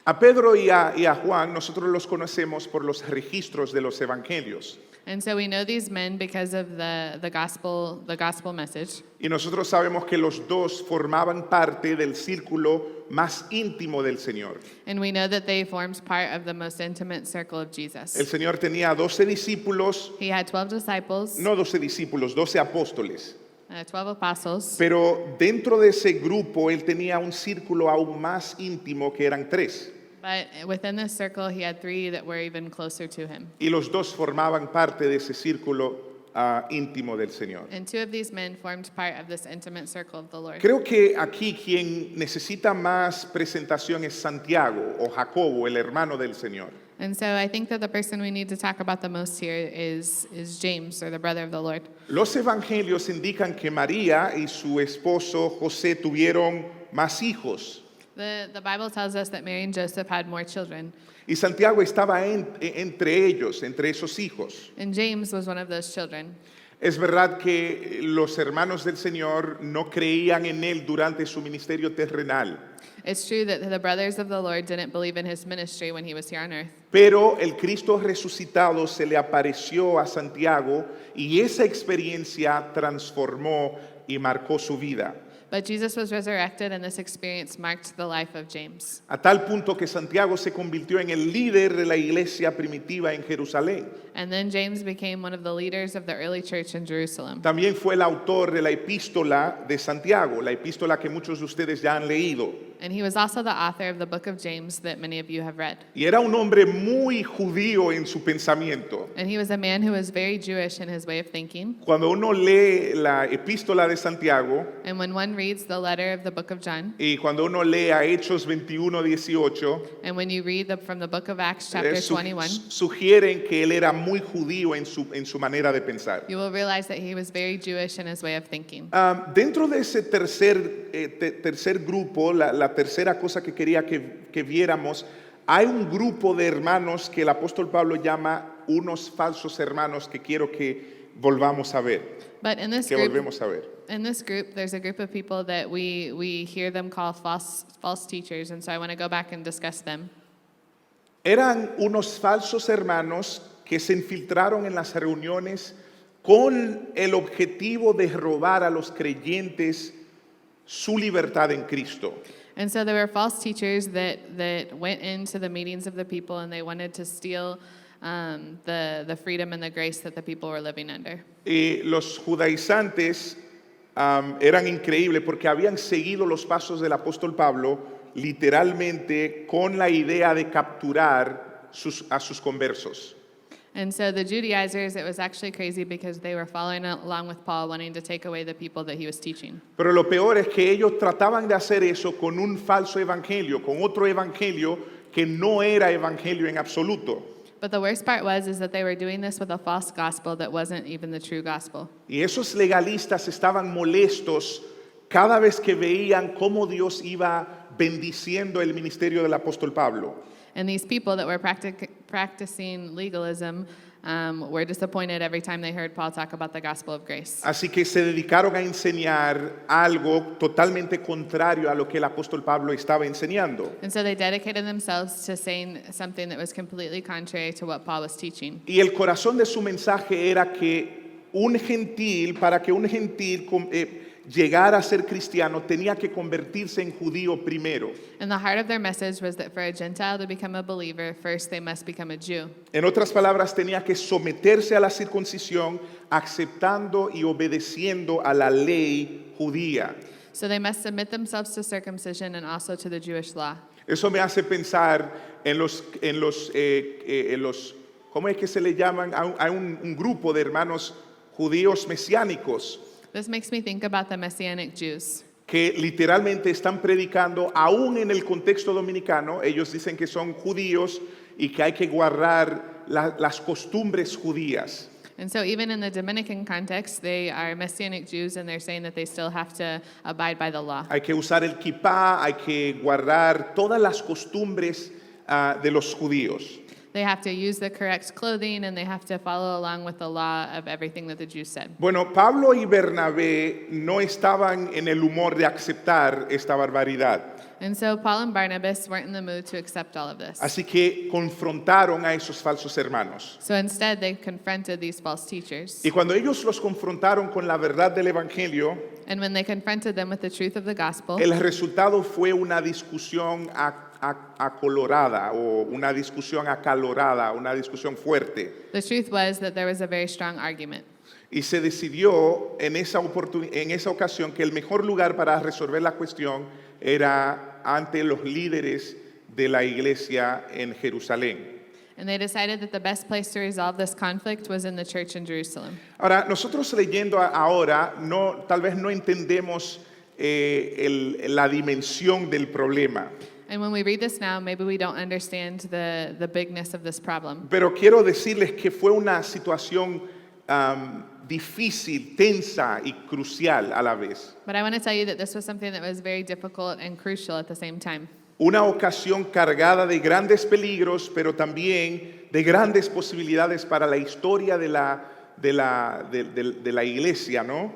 A Pedro y a Juan nosotros los conocemos por los registros de los evangelios. And so we know these men because of the gospel message. Y nosotros sabemos que los dos formaban parte del círculo más íntimo del Señor. And we know that they formed part of the most intimate circle of El Jesus. Señor tenía 12 discípulos, He had 12 disciples, no 12 discípulos, 12 apóstoles. 12 apostles. Pero dentro de ese grupo él tenía un círculo aún más íntimo que eran 3. But within this circle, he had 3 that were even closer to him. Y los 2 formaban parte de ese círculo íntimo del Señor. And 2 of these men formed part of this intimate circle of the Lord. Creo que aquí quien necesita más presentación es Santiago o Jacobo, el hermano del Señor. And so I think that the person we need to talk about the most here is James, or the brother of the Lord. Los evangelios indican que María y su esposo José tuvieron más hijos. The Bible tells us that Mary and Joseph had more children. Y Santiago estaba entre ellos, entre esos hijos. And James was one of those children. Es verdad que los hermanos del Señor no creían en él durante su ministerio terrenal, It's true that the brothers of the Lord didn't believe in his ministry when he was here on earth. pero el Cristo resucitado se le apareció a Santiago y esa experiencia transformó y marcó su vida. But Jesus was resurrected, and this experience marked the life of James. A tal punto que Santiago se convirtió en el líder de la iglesia primitiva en Jerusalén. And then James became one of the leaders of the early church in Jerusalem. También fue el autor de la epístola de Santiago, la epístola que muchos de ustedes ya han leído. And he was also the author of the book of James that many of you have read. Y era un hombre muy judío en su pensamiento. And he was a man who was very Jewish in his way of thinking. Cuando uno lee la epístola de Santiago And when one reads the letter of the book of John, y cuando uno lee a Hechos 21:18, and when you read from the book of Acts chapter 21, sugieren que él era muy judío en su manera de pensar. you will realize that he was very Jewish in his way of thinking. Dentro de ese tercer grupo, la tercera cosa que quería que viéramos, hay un grupo de hermanos que el apóstol Pablo llama unos falsos hermanos que quiero que volvamos a ver, But in this que group, volvemos a ver. there's a group of people that we hear them call false teachers, and so I want to go back and discuss them. Eran unos falsos hermanos que se infiltraron en las reuniones con el objetivo de robar a los creyentes su libertad en Cristo. And so there were false teachers that went into the meetings of the people, and they wanted to steal the freedom and the grace that the people were living under. Y los judaizantes eran increíbles porque habían seguido los pasos del apóstol Pablo literalmente con la idea de capturar a sus conversos. And so the Judaizers, it was actually crazy because they were following along with Paul, wanting to take away the people that he was teaching. Pero lo peor es que ellos trataban de hacer eso con un falso evangelio, con otro evangelio que no era evangelio en absoluto. But the worst part is that they were doing this with a false gospel that wasn't even the true gospel. Y esos legalistas estaban molestos cada vez que veían cómo Dios iba bendiciendo el ministerio del apóstol Pablo. And these people that were practicing legalism were disappointed every time they heard Paul talk about the gospel of grace. Así que se dedicaron a enseñar algo totalmente contrario a lo que el apóstol Pablo estaba enseñando. And so they dedicated themselves to saying something that was completely contrary to what Paul was teaching. Y el corazón de su mensaje era que para que un gentil llegar a ser cristiano tenía que convertirse en judío primero. And the heart of their message was that for a Gentile to become a believer, first they must become a Jew. En otras palabras, tenía que someterse a la circuncisión, aceptando y obedeciendo a la ley judía. So they must submit themselves to circumcision and also to the Jewish law. Eso me hace pensar en los ¿cómo es que se le llaman? Hay un grupo de hermanos judíos mesiánicos This makes me think about the Messianic Jews. que literalmente están predicando, aún en el contexto dominicano, ellos dicen que son judíos y que hay que guardar las costumbres judías. And so even in the Dominican context, they are Messianic Jews, and they're saying that they still have to abide by the law. Hay que usar el kippah, hay que guardar todas las costumbres de los judíos. They have to use the correct clothing, and they have to follow along with the law of everything that the Jews said. Bueno, Pablo y Bernabé no estaban en el humor de aceptar esta barbaridad. And so Paul and Barnabas weren't in the mood to accept all of this. Así que confrontaron a esos falsos hermanos. So instead, they confronted these false teachers. Y cuando ellos los confrontaron con la verdad del Evangelio, And when they confronted them with the truth of the gospel, el resultado fue una discusión acolorada o una discusión acalorada, una discusión fuerte. the truth was that there was a very strong argument. Y se decidió en esa ocasión que el mejor lugar para resolver la cuestión era ante los líderes de la iglesia en Jerusalén. And they decided that the best place to resolve this conflict was in the church in Jerusalem. Ahora, nosotros leyendo ahora, tal vez no entendemos la dimensión del problema. And when we read this now, maybe we don't understand the bigness of this problem. Pero quiero decirles que fue una situación difícil, tensa y crucial a la vez. But I want to tell you that this was something that was very difficult and crucial at the same time. Una ocasión cargada de grandes peligros, pero también de grandes posibilidades para la historia de la iglesia, ¿no?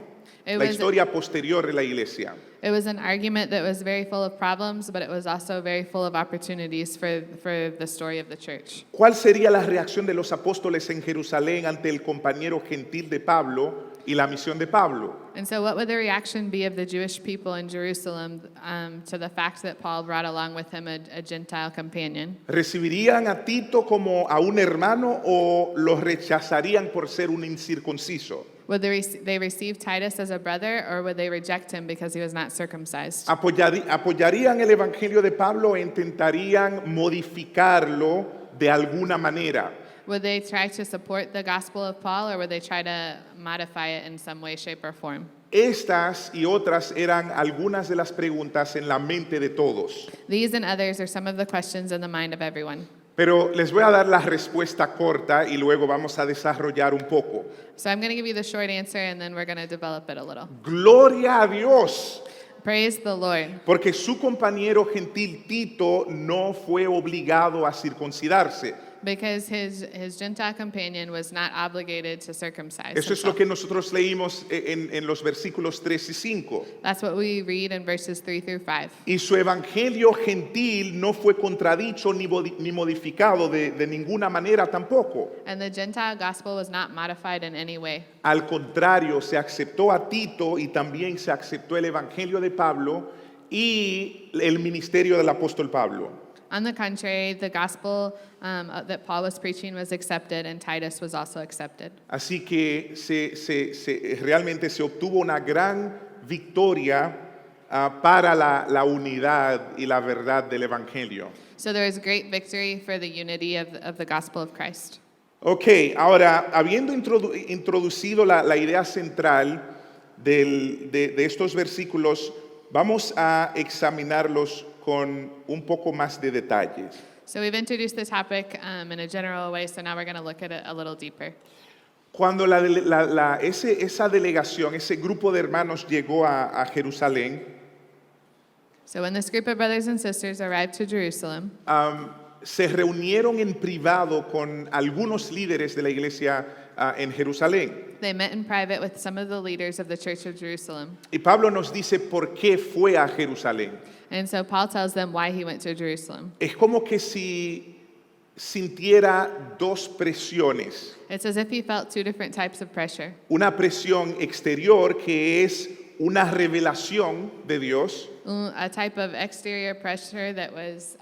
La historia posterior de la iglesia. It was an argument that was very full of problems, but it was also very full of opportunities for the story of the church. ¿Cuál sería la reacción de los apóstoles en Jerusalén ante el compañero gentil de Pablo y la misión de Pablo? And so what would the reaction be of the Jewish people in Jerusalem to the fact that Paul brought along with him a Gentile companion? ¿Recibirían a Tito como a un hermano o lo rechazarían por ser un incircunciso? Would they receive Titus as a brother, or would they reject him because he was not circumcised? ¿Apoyarían el evangelio de Pablo o intentarían modificarlo de alguna manera? Would they try to support the gospel of Paul, or would they try to modify it in some way, shape, or form? Estas y otras eran algunas de las preguntas en la mente de todos. These and others are some of the questions in the mind of everyone. Pero les voy a dar la respuesta corta y luego vamos a desarrollar un poco. So I'm going to give you the short answer, and then we're going to develop it a little. Gloria a Dios, Praise the Lord. porque su compañero gentil Tito no fue obligado a circuncidarse. Because his Gentile companion was not obligated to circumcise Eso es lo himself. que nosotros leímos en los versículos 3 y 5. That's what we read in verses 3 through 5. Y su evangelio gentil no fue contradicho ni modificado de ninguna manera tampoco. And the Gentile gospel was not modified in any way. Al contrario, se aceptó a Tito y también se aceptó el evangelio de Pablo y el ministerio del apóstol Pablo. On the contrary, the gospel that Paul was preaching was accepted, and Titus was also accepted. Así que realmente se obtuvo una gran victoria para la unidad y la verdad del evangelio. So there was great victory for the unity of the gospel of Christ. Ok, ahora, habiendo introducido la idea central de estos versículos, vamos a examinarlos con un poco más de detalles. So we've introduced the topic in a general way, so now we're going to look at it a little deeper. Cuando esa delegación, ese grupo de hermanos llegó a Jerusalén, So when this group of brothers and sisters arrived to Jerusalem, se reunieron en privado con algunos líderes de la iglesia en Jerusalén. they met in private with some of the leaders of the church of Jerusalem. Y Pablo nos dice por qué fue a Jerusalén. And so Paul tells them why he went to Jerusalem. Es como que si sintiera dos presiones. It's as if he felt two different types of pressure. Una presión exterior que es una revelación de Dios, A type of exterior pressure that was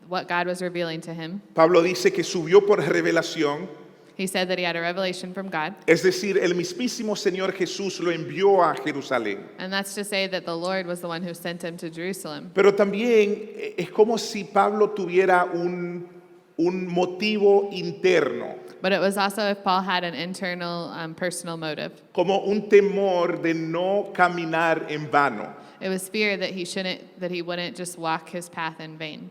what God was revealing to him. Pablo dice que subió por revelación, He said that he had a revelation from God, es decir, el mismísimo Señor Jesús lo envió a Jerusalén. and that's to say that the Lord was the one who sent him to Jerusalem. Pero también es como si Pablo tuviera un motivo interno, But it was also if Paul had an internal, personal motive. como un temor de no caminar en vano. It was fear that he wouldn't just walk his path in vain.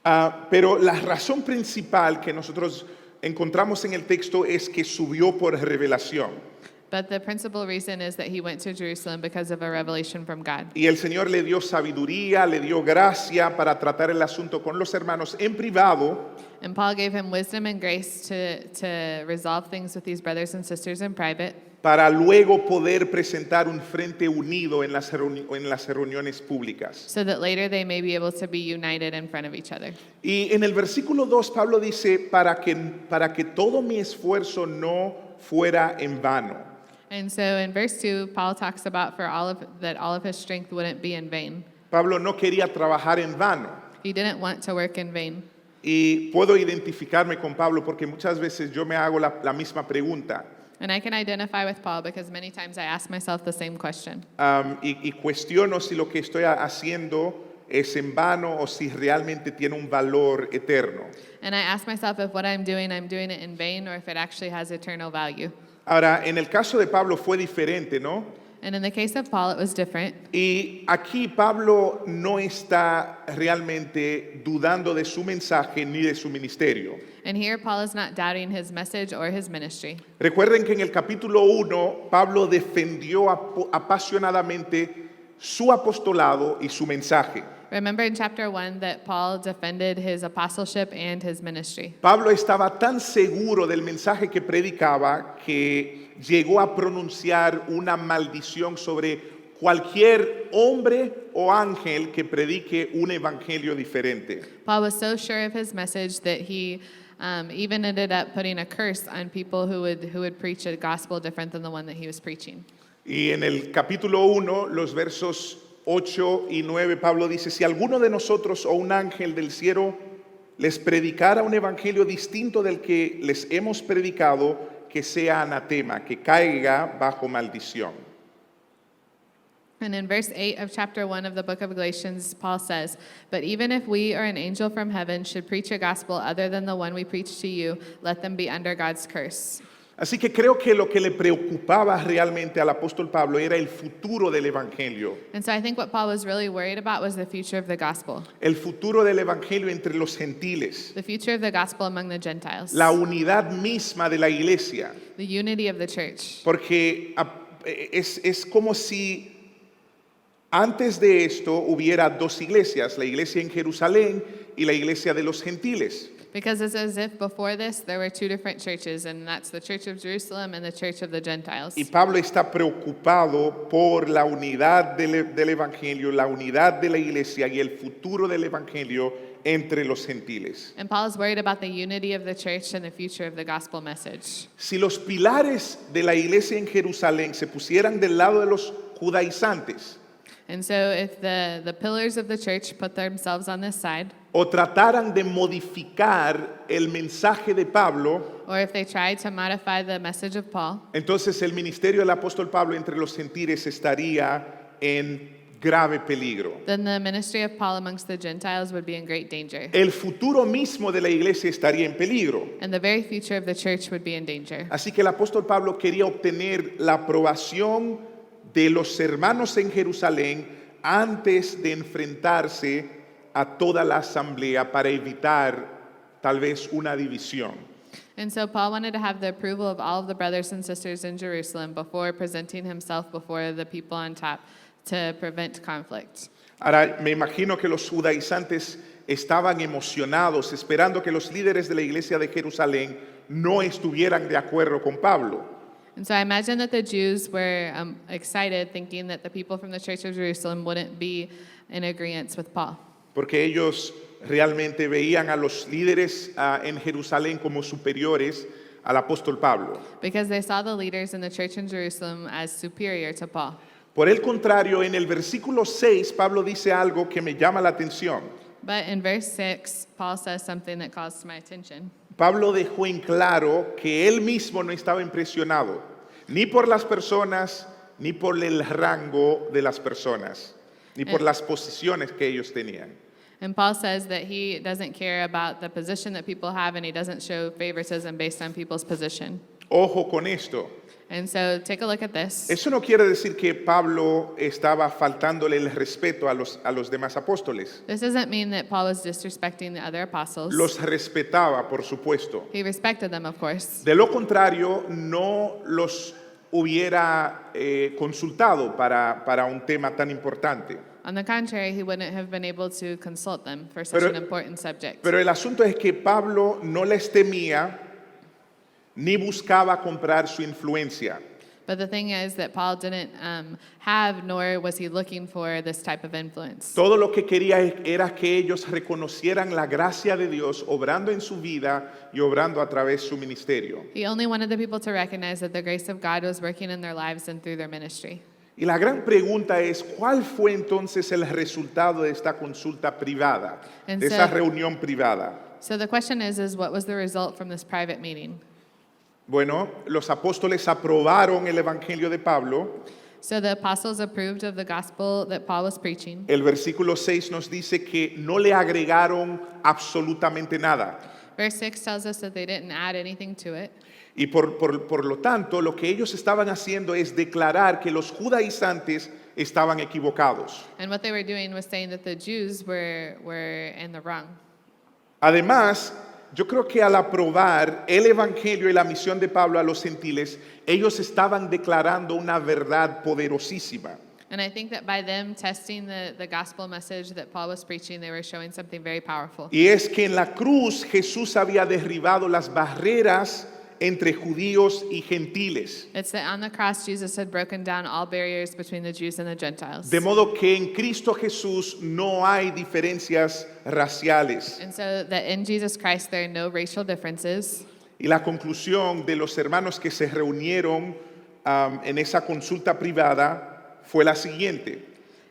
Pero la razón principal que nosotros encontramos en el texto es que subió por revelación. But the principal reason is that he went to Jerusalem because of a revelation from God. Y el Señor le dio sabiduría, le dio gracia para tratar el asunto con los hermanos en privado, And Paul gave him wisdom and grace to resolve things with these brothers and sisters in private, para luego poder presentar un frente unido en las reuniones públicas. so that later they may be able to be united in front of each other. Y en el versículo 2 Pablo dice, para que todo mi esfuerzo no fuera en vano. And so in verse 2, Paul talks about that all of his strength wouldn't be in vain. Pablo no quería trabajar en vano. He didn't want to work in vain. Y puedo identificarme con Pablo porque muchas veces yo me hago la misma pregunta. And I can identify with Paul because many times I ask myself the same question. Y cuestiono si lo que estoy haciendo es en vano o si realmente tiene un valor eterno. And I ask myself if what I'm doing it in vain or if it actually has eternal value. Ahora, en el caso de Pablo fue diferente, ¿no? And in the case of Paul, it was different. Y aquí Pablo no está realmente dudando de su mensaje ni de su ministerio. And here, Paul is not doubting his message or his ministry. Recuerden que en el capítulo 1, Pablo defendió apasionadamente su apostolado y su mensaje. Remember in chapter 1 that Paul defended his apostleship and his ministry. Pablo estaba tan seguro del mensaje que predicaba que llegó a pronunciar una maldición sobre cualquier hombre o ángel que predique un evangelio diferente. Paul was so sure of his message that he even ended up putting a curse on people who would preach a gospel different than the one that he was preaching. Y en el capítulo 1, los versos 8 y 9, Pablo dice, si alguno de nosotros o un ángel del cielo les predicara un evangelio distinto del que les hemos predicado, que sea anatema, que caiga bajo maldición. And in verse 8 of chapter 1 of the book of Galatians, Paul says, but even if we or an angel from heaven should preach a gospel other than the one we preach to you, let them be under God's curse. Así que creo que lo que le preocupaba realmente al apóstol Pablo era el futuro del evangelio. And so I think what Paul was really worried about was the future of the gospel, El futuro del evangelio entre los gentiles. the future of the gospel among the Gentiles, La unidad misma de la iglesia. the unity of the church. Porque es como si antes de esto hubiera dos iglesias, la iglesia en Jerusalén y la iglesia de los gentiles. Because it's as if before this there were two different churches, and that's the church of Jerusalem and the church of the Gentiles. Y Pablo está preocupado por la unidad del evangelio, la unidad de la iglesia y el futuro del evangelio entre los gentiles. And Paul is worried about the unity of the church and the future of the gospel message. Si los pilares de la iglesia en Jerusalén se pusieran del lado de los judaizantes, And so if the pillars of the church put themselves on this side, o trataran de modificar el mensaje de Pablo, or if they tried to modify the message of Paul, entonces el ministerio del apóstol Pablo entre los gentiles estaría en grave peligro. then the ministry of Paul amongst the Gentiles would be in great danger. El futuro mismo de la iglesia estaría en peligro. And the very future of the church would be in danger. Así que el apóstol Pablo quería obtener la aprobación de los hermanos en Jerusalén antes de enfrentarse a toda la asamblea para evitar tal vez una división. And so Paul wanted to have the approval of all of the brothers and sisters in Jerusalem before presenting himself before the people on top to prevent conflict. Ahora, me imagino que los judaizantes estaban emocionados, esperando que los líderes de la iglesia de Jerusalén no estuvieran de acuerdo con Pablo. And so I imagine that the Jews were excited, thinking that the people from the church of Jerusalem wouldn't be in agreement with Paul. Porque ellos realmente veían a los líderes en Jerusalén como superiores al apóstol Pablo. Because they saw the leaders in the church in Jerusalem as superior to Paul. Por el contrario, en el versículo 6, Pablo dice algo que me llama la atención. But in verse 6, Paul says something that calls my attention. Pablo dejó en claro que él mismo no estaba impresionado, ni por las personas, ni por el rango de las personas, ni por las posiciones que ellos tenían. And Paul says that he doesn't care about the position that people have, and he doesn't show favoritism based on people's position. Ojo con esto. And so take a look at this. Eso no quiere decir que Pablo estaba faltándole el respeto a los demás apóstoles. This doesn't mean that Paul was disrespecting the other apostles. Los respetaba, por supuesto. He respected them, of course. De lo contrario, no los hubiera consultado para un tema tan importante. On the contrary, he wouldn't have been able to consult them for such an important subject. Pero el asunto es que Pablo no les temía ni buscaba comprar su influencia. But the thing is that Paul didn't have, nor was he looking for this type of influence. Todo lo que quería era que ellos reconocieran la gracia de Dios obrando en su vida y obrando a través de su ministerio. He only wanted the people to recognize that the grace of God was working in their lives and through their ministry. Y la gran pregunta es, ¿cuál fue entonces el resultado de esta consulta privada, de esa reunión privada? So the question is what was the result from this private meeting? Bueno, los apóstoles aprobaron el Evangelio de Pablo. So the apostles approved of the gospel that Paul was preaching. El versículo 6 nos dice que no le agregaron absolutamente nada. Verse 6 tells us that they didn't add anything to it. Y por lo tanto, lo que ellos estaban haciendo es declarar que los judaizantes estaban equivocados. And what they were doing was saying that the Jews were in the wrong. Además, yo creo que al aprobar el Evangelio y la misión de Pablo a los gentiles, ellos estaban declarando una verdad poderosísima. And I think that by them testing the gospel message that Paul was preaching, they were showing something very powerful. Y es que en la cruz Jesús había derribado las barreras entre judíos y gentiles. It's that on the cross, Jesus had broken down all barriers between the Jews and the Gentiles. De modo que en Cristo Jesús no hay diferencias raciales. And so that in Jesus Christ, there are no racial differences. Y la conclusión de los hermanos que se reunieron en esa consulta privada fue la siguiente.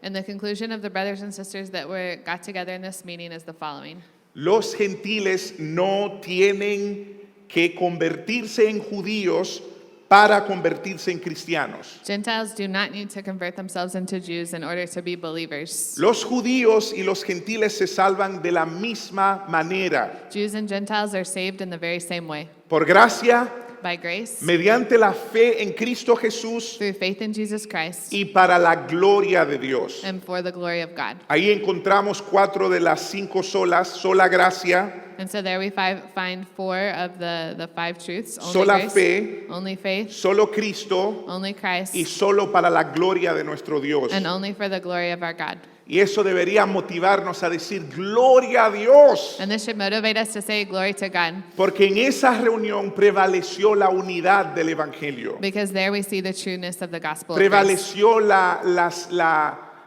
And the conclusion of the brothers and sisters that got together in this meeting is the following. Los gentiles no tienen que convertirse en judíos para convertirse en cristianos. Gentiles do not need to convert themselves into Jews in order to be believers. Los judíos y los gentiles se salvan de la misma manera, Jews and Gentiles are saved in the very same way. por gracia, By grace, mediante la fe en Cristo Jesús through faith in Jesus Christ, y para la gloria de Dios. and for the glory of God. Ahí encontramos 4 de las 5 solas: sola gracia, And so there we find 4 of the 5 truths. Only sola grace, fe, only faith, solo Cristo only Christ, y solo para la gloria de nuestro Dios. and only for the glory of our God. Y eso debería motivarnos a decir gloria a Dios, And this should motivate us to say glory to God, porque en esa reunión prevaleció la unidad del Evangelio, because there we see the trueness of the gospel of grace. prevaleció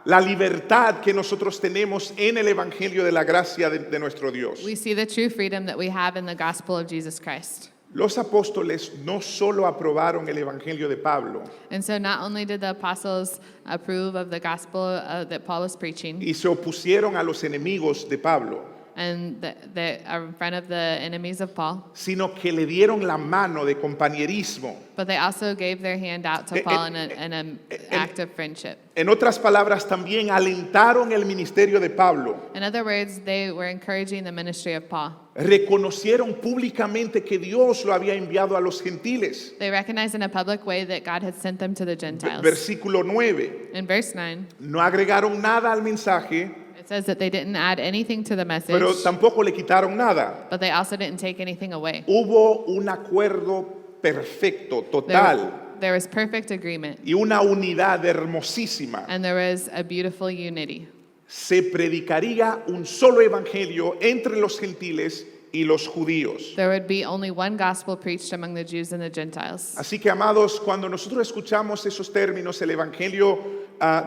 la libertad que nosotros tenemos en el Evangelio de la gracia de nuestro Dios. We see the true freedom that we have in the gospel of Jesus Christ. Los apóstoles no solo aprobaron el Evangelio de Pablo And so not only did the apostles approve of the gospel that Paul was preaching, y se opusieron a los enemigos de Pablo, and that are in front of the enemies of Paul, sino que le dieron la mano de compañerismo. but they also gave their hand out to Paul in an act of friendship. En otras palabras, también alentaron el ministerio de Pablo. In other words, they were encouraging the ministry of Paul. Reconocieron públicamente que Dios lo había enviado a los gentiles. They recognized in a public way that God had sent them to the Gentiles. Versículo 9. In verse 9, No agregaron nada al mensaje, it says that they didn't add anything to the message, pero tampoco le quitaron nada. but they also didn't take anything away. Hubo un acuerdo perfecto, total, There was perfect agreement, y una unidad hermosísima. and there was a beautiful unity. Se predicaría un solo evangelio entre los gentiles y los judíos. There would be only one gospel preached among the Jews and the Gentiles. Así que, amados, cuando nosotros escuchamos esos términos, el evangelio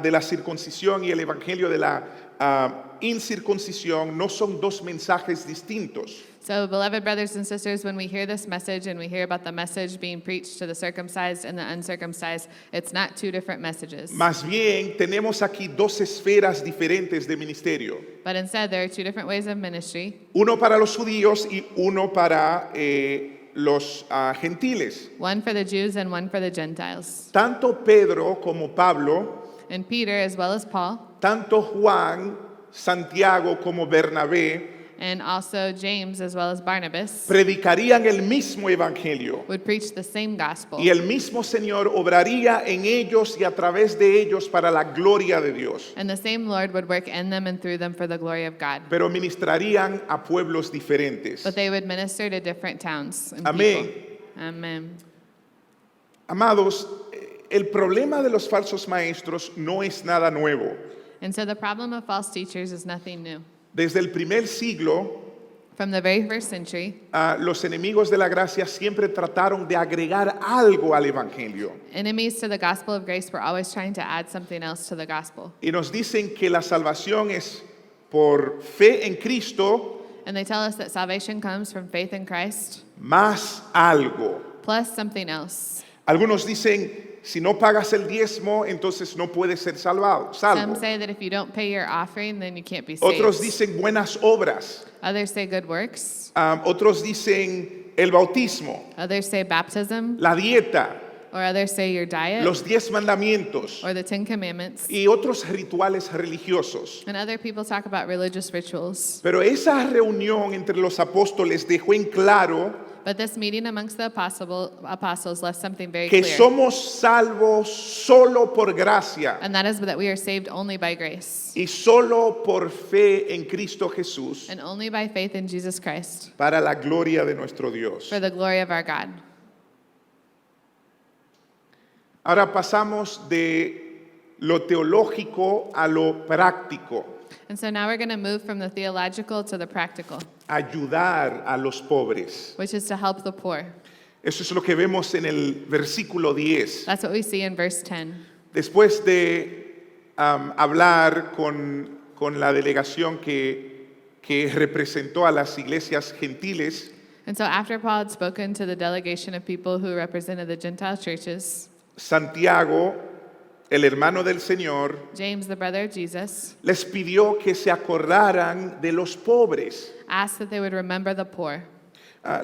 de la circuncisión y el evangelio de la incircuncisión, no son dos mensajes distintos. So, beloved brothers and sisters, when we hear this message and we hear about the message being preached to the circumcised and the uncircumcised, it's not 2 different messages. Más bien, tenemos aquí dos esferas diferentes de ministerio. But instead, there are 2 different ways of ministry, Uno para los judíos y uno para los gentiles. one for the Jews and one for the Gentiles. Tanto Pedro como Pablo, And Peter, as well as Paul, tanto Juan, Santiago como Bernabé, and also James, as well as Barnabas, predicarían el mismo evangelio. would preach the same gospel. Y el mismo Señor obraría en ellos y a través de ellos para la gloria de Dios. And the same Lord would work in them and through them for the glory of God. Pero ministrarían a pueblos diferentes. But they would minister to different towns and Amén. people. Amen. Amados, el problema de los falsos maestros no es nada nuevo. And so the problem of false teachers is nothing new. Desde el primer siglo, From the very first century, los enemigos de la gracia siempre trataron de agregar algo al evangelio. enemies to the gospel of grace were always trying to add something else to the gospel. Y nos dicen que la salvación es por fe en Cristo And they tell us that salvation comes from faith in Christ más algo. plus something else. Algunos dicen si no pagas el diezmo, entonces no puedes ser salvo. Some say that if you don't pay your offering, then you can't be saved. Otros dicen buenas obras. Others say good works. Otros dicen el bautismo, Others say baptism. la dieta, Or others say your diet. los 10 mandamientos Or the 10 Commandments. y otros rituales religiosos. And other people talk about religious rituals. Pero esa reunión entre los apóstoles dejó en claro But this meeting amongst the apostles left something very que clear. somos salvos solo por gracia And that is that we are saved only by grace. y solo por fe en Cristo Jesús And only by faith in Jesus Christ. para la gloria de nuestro Dios. For the glory of our God. Ahora pasamos de lo teológico a lo práctico. And so now we're going to move from the theological to the practical, Ayudar a los pobres. which is to help the poor. Eso es lo que vemos en el versículo 10. That's what we see in verse 10. Después de hablar con la delegación que representó a las iglesias gentiles, And so after Paul had spoken to the delegation of people who represented the Gentile churches, Santiago, el hermano del Señor, James, the brother of Jesus, les pidió que se acordaran de los pobres. asked that they would remember the poor.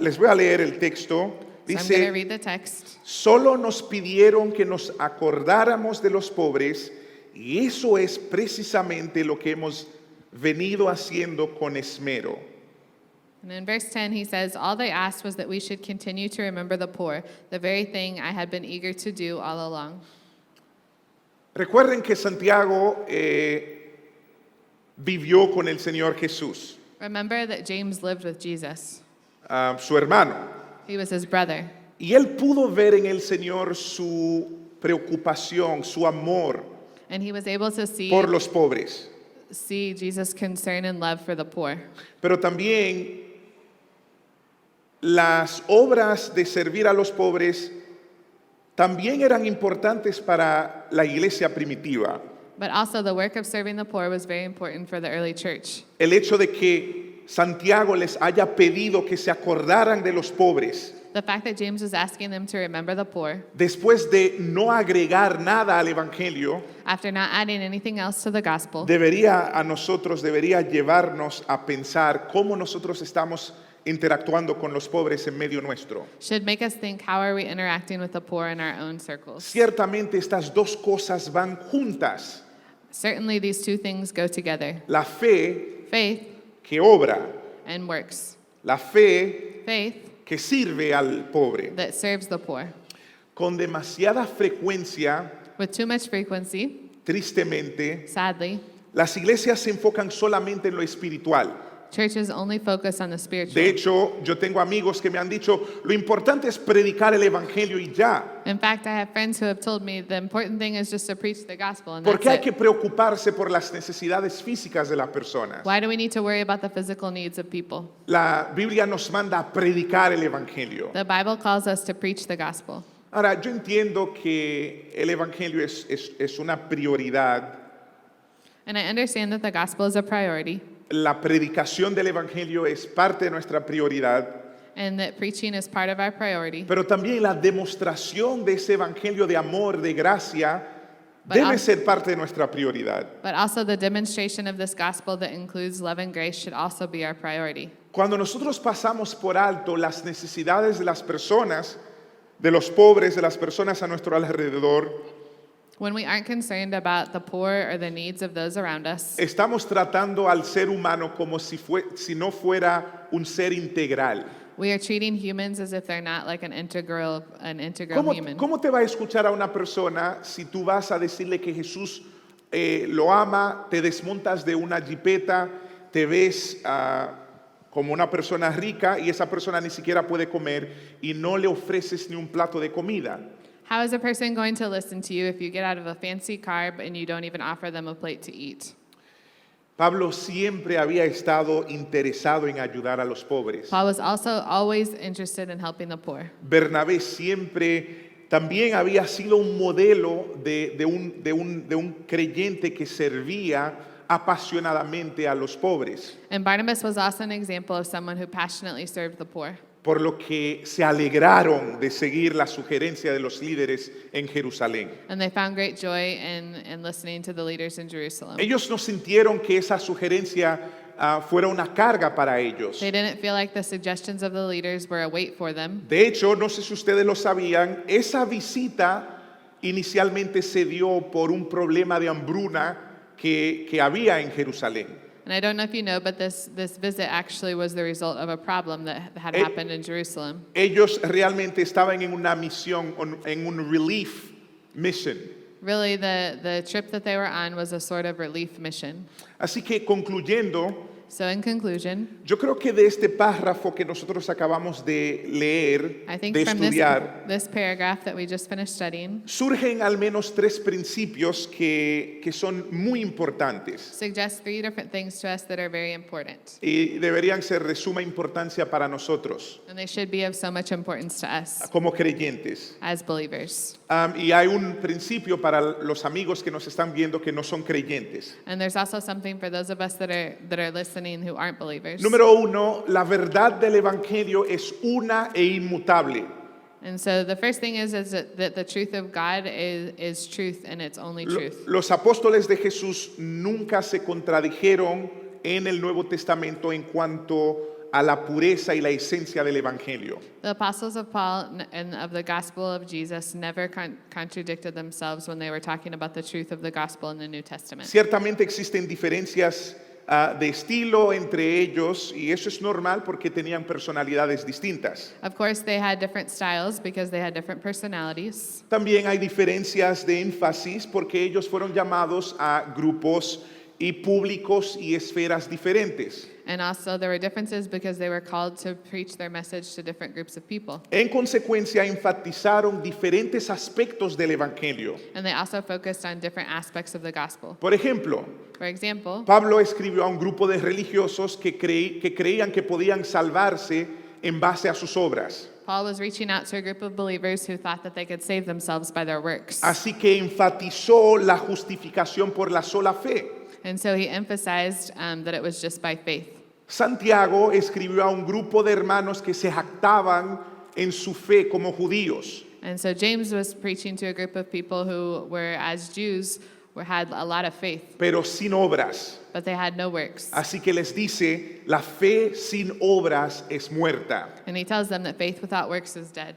Les voy a leer el texto. So I'm going to Dice, read the text. solo nos pidieron que nos acordáramos de los pobres y eso es precisamente lo que hemos venido haciendo con esmero. And in verse 10, he says, all they asked was that we should continue to remember the poor, the very thing I had been eager to do all along. Recuerden que Santiago vivió con el Señor Jesús, Remember that James lived with Jesus. su hermano, He was his brother. y él pudo ver en el Señor su preocupación, su amor And he was able to see por los pobres. Jesus' concern and love for the poor. Pero también las obras de servir a los pobres también eran importantes para la iglesia primitiva. But also the work of serving the poor was very important for the early church. El hecho de que Santiago les haya pedido que se acordaran de los pobres, The fact that James was asking them to remember the poor, después de no agregar nada al Evangelio, after not adding anything else to the gospel, debería llevarnos a pensar cómo nosotros estamos interactuando con los pobres en medio nuestro. should make us think, how are we interacting with the poor in our own circles? Ciertamente estas dos cosas van juntas. Certainly these two things go together. La fe Faith que obra, and works. la fe Faith que sirve al pobre. that serves the poor. Con demasiada frecuencia, With too much frequency, tristemente, sadly, las iglesias se enfocan solamente en lo espiritual. churches only focus on the spiritual. De hecho, yo tengo amigos que me han dicho, lo importante es predicar el evangelio y ya. In fact, I have friends who have told me the important thing is just to preach the gospel and Porque that's hay que it. preocuparse por las necesidades físicas de las personas. Why do we need to worry about the physical needs of people? La Biblia nos manda a predicar el evangelio. The Bible calls us to preach the gospel. Ahora, yo entiendo que el evangelio es una prioridad. And I understand that the gospel is a priority La predicación del evangelio es parte de nuestra prioridad. and that preaching is part of our priority. Pero también la demostración de ese evangelio de amor, de gracia, But debe al- ser parte de nuestra prioridad. But also the demonstration of this gospel that includes love and grace should also be our priority. Cuando nosotros pasamos por alto las necesidades de las personas, de los pobres, de las personas a nuestro alrededor, When we aren't concerned about the poor or the needs of those around us, estamos tratando al ser humano como si no fuera un ser integral. we are treating humans as if they're not like an integral human. ¿Cómo te va a escuchar a una persona si tú vas a decirle que Jesús lo ama, te desmontas de una jipeta, te ves como una persona rica y esa persona ni siquiera puede comer y no le ofreces ni un plato de comida? How is a person going to listen to you if you get out of a fancy car and you don't even offer them a plate to eat? Pablo siempre había estado interesado en ayudar a los pobres. Paul was also always interested in helping the poor. Bernabé siempre también había sido un modelo de un creyente que servía apasionadamente a los pobres. And Barnabas was also an example of someone who passionately served the poor. por lo que se alegraron de seguir la sugerencia de los líderes en Jerusalén. And they found great joy in listening to the leaders in Jerusalem. Ellos no sintieron que esa sugerencia fuera una carga para ellos. They didn't feel like the suggestions of the leaders were a weight for them. De hecho, no sé si ustedes lo sabían, esa visita inicialmente se dio por un problema de hambruna que había en Jerusalén. And I don't know if you know, but this visit actually was the result of a problem that had happened in Jerusalem. Ellos realmente estaban en una misión, en un relief mission. Really, the trip that they were on was a sort of relief mission. Así que concluyendo, So in conclusion, yo creo que de este párrafo que nosotros acabamos de leer, I think de from estudiar, this paragraph that we just finished studying, surgen al menos 3 principios que son muy importantes suggests 3 different things to us that are very important. y deberían ser de suma importancia para nosotros And they should be of so much importance to us como creyentes. as believers. Y hay un principio para los amigos que nos están viendo que no son creyentes. And there's also something for those of us that are listening who aren't believers. Número 1, la verdad del evangelio es una e inmutable. And so the first thing is that the truth of God is truth and it's only truth. Los apóstoles de Jesús nunca se contradijeron en el Nuevo Testamento en cuanto a la pureza y la esencia del evangelio. The apostles of Paul and of the gospel of Jesus never contradicted themselves when they were talking about the truth of the gospel in the New Testament. Ciertamente existen diferencias de estilo entre ellos y eso es normal porque tenían personalidades distintas. Of course, they had different styles because they had different personalities. También hay diferencias de énfasis porque ellos fueron llamados a grupos y públicos y esferas diferentes. And also there were differences because they were called to preach their message to different groups of people. En consecuencia, enfatizaron diferentes aspectos del evangelio. And they also focused on different aspects of the gospel. Por ejemplo, For example, Pablo escribió a un grupo de religiosos que creían que podían salvarse en base a sus obras. Paul was reaching out to a group of believers who thought that they could save themselves by their works. Así que enfatizó la justificación por la sola fe. And so he emphasized that it was just by faith. Santiago escribió a un grupo de hermanos que se jactaban en su fe como judíos. And so James was preaching to a group of people who were, as Jews, had a lot of faith, pero sin obras. but they had no works. Así que les dice, la fe sin obras es muerta. And he tells them that faith without works is dead.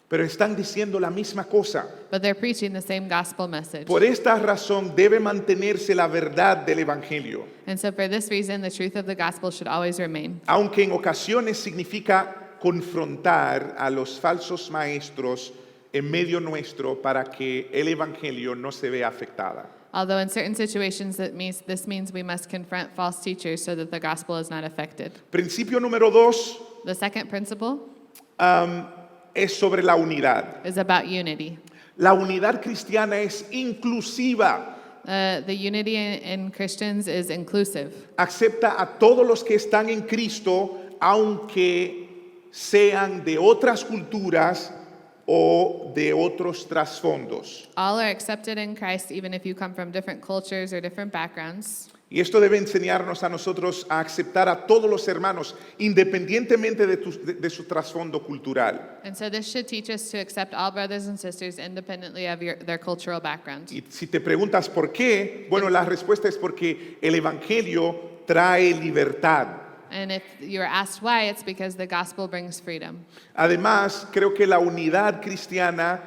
Pero están diciendo la misma cosa. But they're preaching the same gospel message. Por esta razón debe mantenerse la verdad del Evangelio, And so for this reason, the truth of the gospel should always remain. aunque en ocasiones significa confrontar a los falsos maestros en medio nuestro para que el Evangelio no se vea afectada. Although in certain situations this means we must confront false teachers so that the gospel is not affected. Principio número 2 The second principle es sobre la unidad. is about unity. La unidad cristiana es inclusiva. The unity in Christians is inclusive. Acepta a todos los que están en Cristo, aunque sean de otras culturas o de otros trasfondos. All are accepted in Christ, even if you come from different cultures or different backgrounds. Y esto debe enseñarnos a nosotros a aceptar a todos los hermanos, independientemente de su trasfondo cultural. And so this should teach us to accept all brothers and sisters independently of their cultural background. Y si te preguntas por qué, bueno, la respuesta es porque el Evangelio trae libertad. And if you're asked why, it's because the gospel brings freedom. Además, creo que la unidad cristiana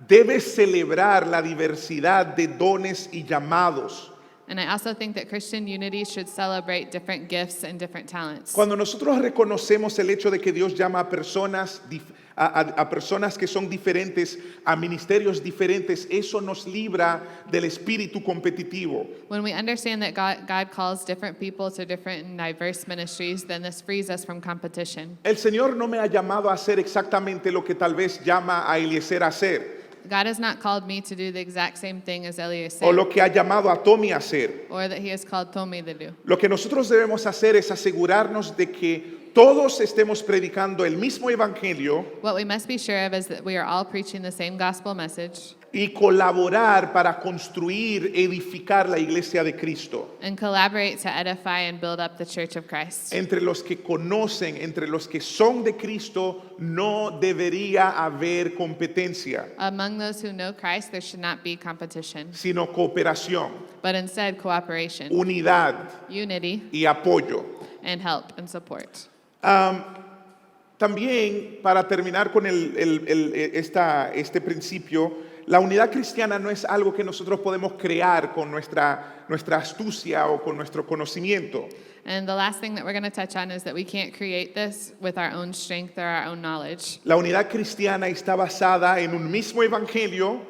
debe celebrar la diversidad de dones y llamados. And I also think that Christian unity should celebrate different gifts and different talents. Cuando nosotros reconocemos el hecho de que Dios llama a personas, a personas que son diferentes, a ministerios diferentes, eso nos libra del espíritu competitivo. When we understand that God calls different people to different and diverse ministries, then this frees us from competition. El Señor no me ha llamado a hacer exactamente lo que tal vez llama a Eliezer a hacer, God has not called me to do the exact same thing as Eliezer, o lo que ha llamado a Tommy a hacer. or that he has called Tommy to do. Lo que nosotros debemos hacer es asegurarnos de que todos estemos predicando el mismo evangelio What we must be sure of is that we are all preaching the same gospel message y colaborar para construir, edificar la iglesia de Cristo. and collaborate to edify and build up the church of Christ. Entre los que conocen, entre los que son de Cristo, no debería haber competencia, Among those who know Christ, there should not be competition, sino cooperación, but instead cooperation, unidad unity, y apoyo. and help and support. También, para terminar con este principio, la unidad cristiana no es algo que nosotros podemos crear con nuestra astucia o con nuestro conocimiento. And the last thing that we're going to touch on is that we can't create this with our own strength or our own knowledge. La unidad cristiana está basada en un mismo evangelio,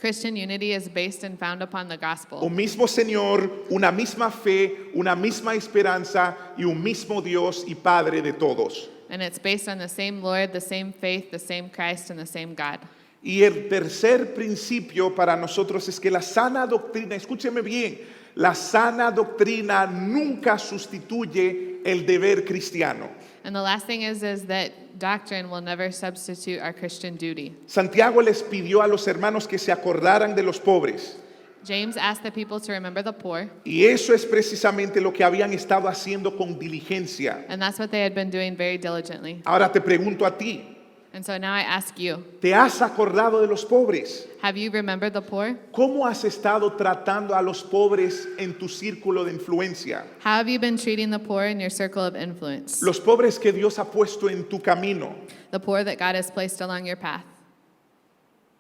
Christian unity is based and found upon the gospel, un mismo Señor, una misma fe, una misma esperanza y un mismo Dios y Padre de todos. and it's based on the same Lord, the same faith, the same Christ, and the same God. Y el tercer principio para nosotros es que la sana doctrina, escúcheme bien, la sana doctrina nunca sustituye el deber cristiano. And the last thing is that doctrine will never substitute our Christian duty. Santiago les pidió a los hermanos que se acordaran de los pobres. James asked the people to remember the poor, Y eso es precisamente lo que habían estado haciendo con diligencia. and that's what they had been doing very diligently. Ahora te pregunto a ti, And so now I ask you, ¿te has acordado de los pobres? have you remembered the poor? ¿Cómo has estado tratando a los pobres en tu círculo de influencia? How have you been treating the poor in your circle of influence? Los pobres que Dios ha puesto en tu camino, The poor that God has placed along your path.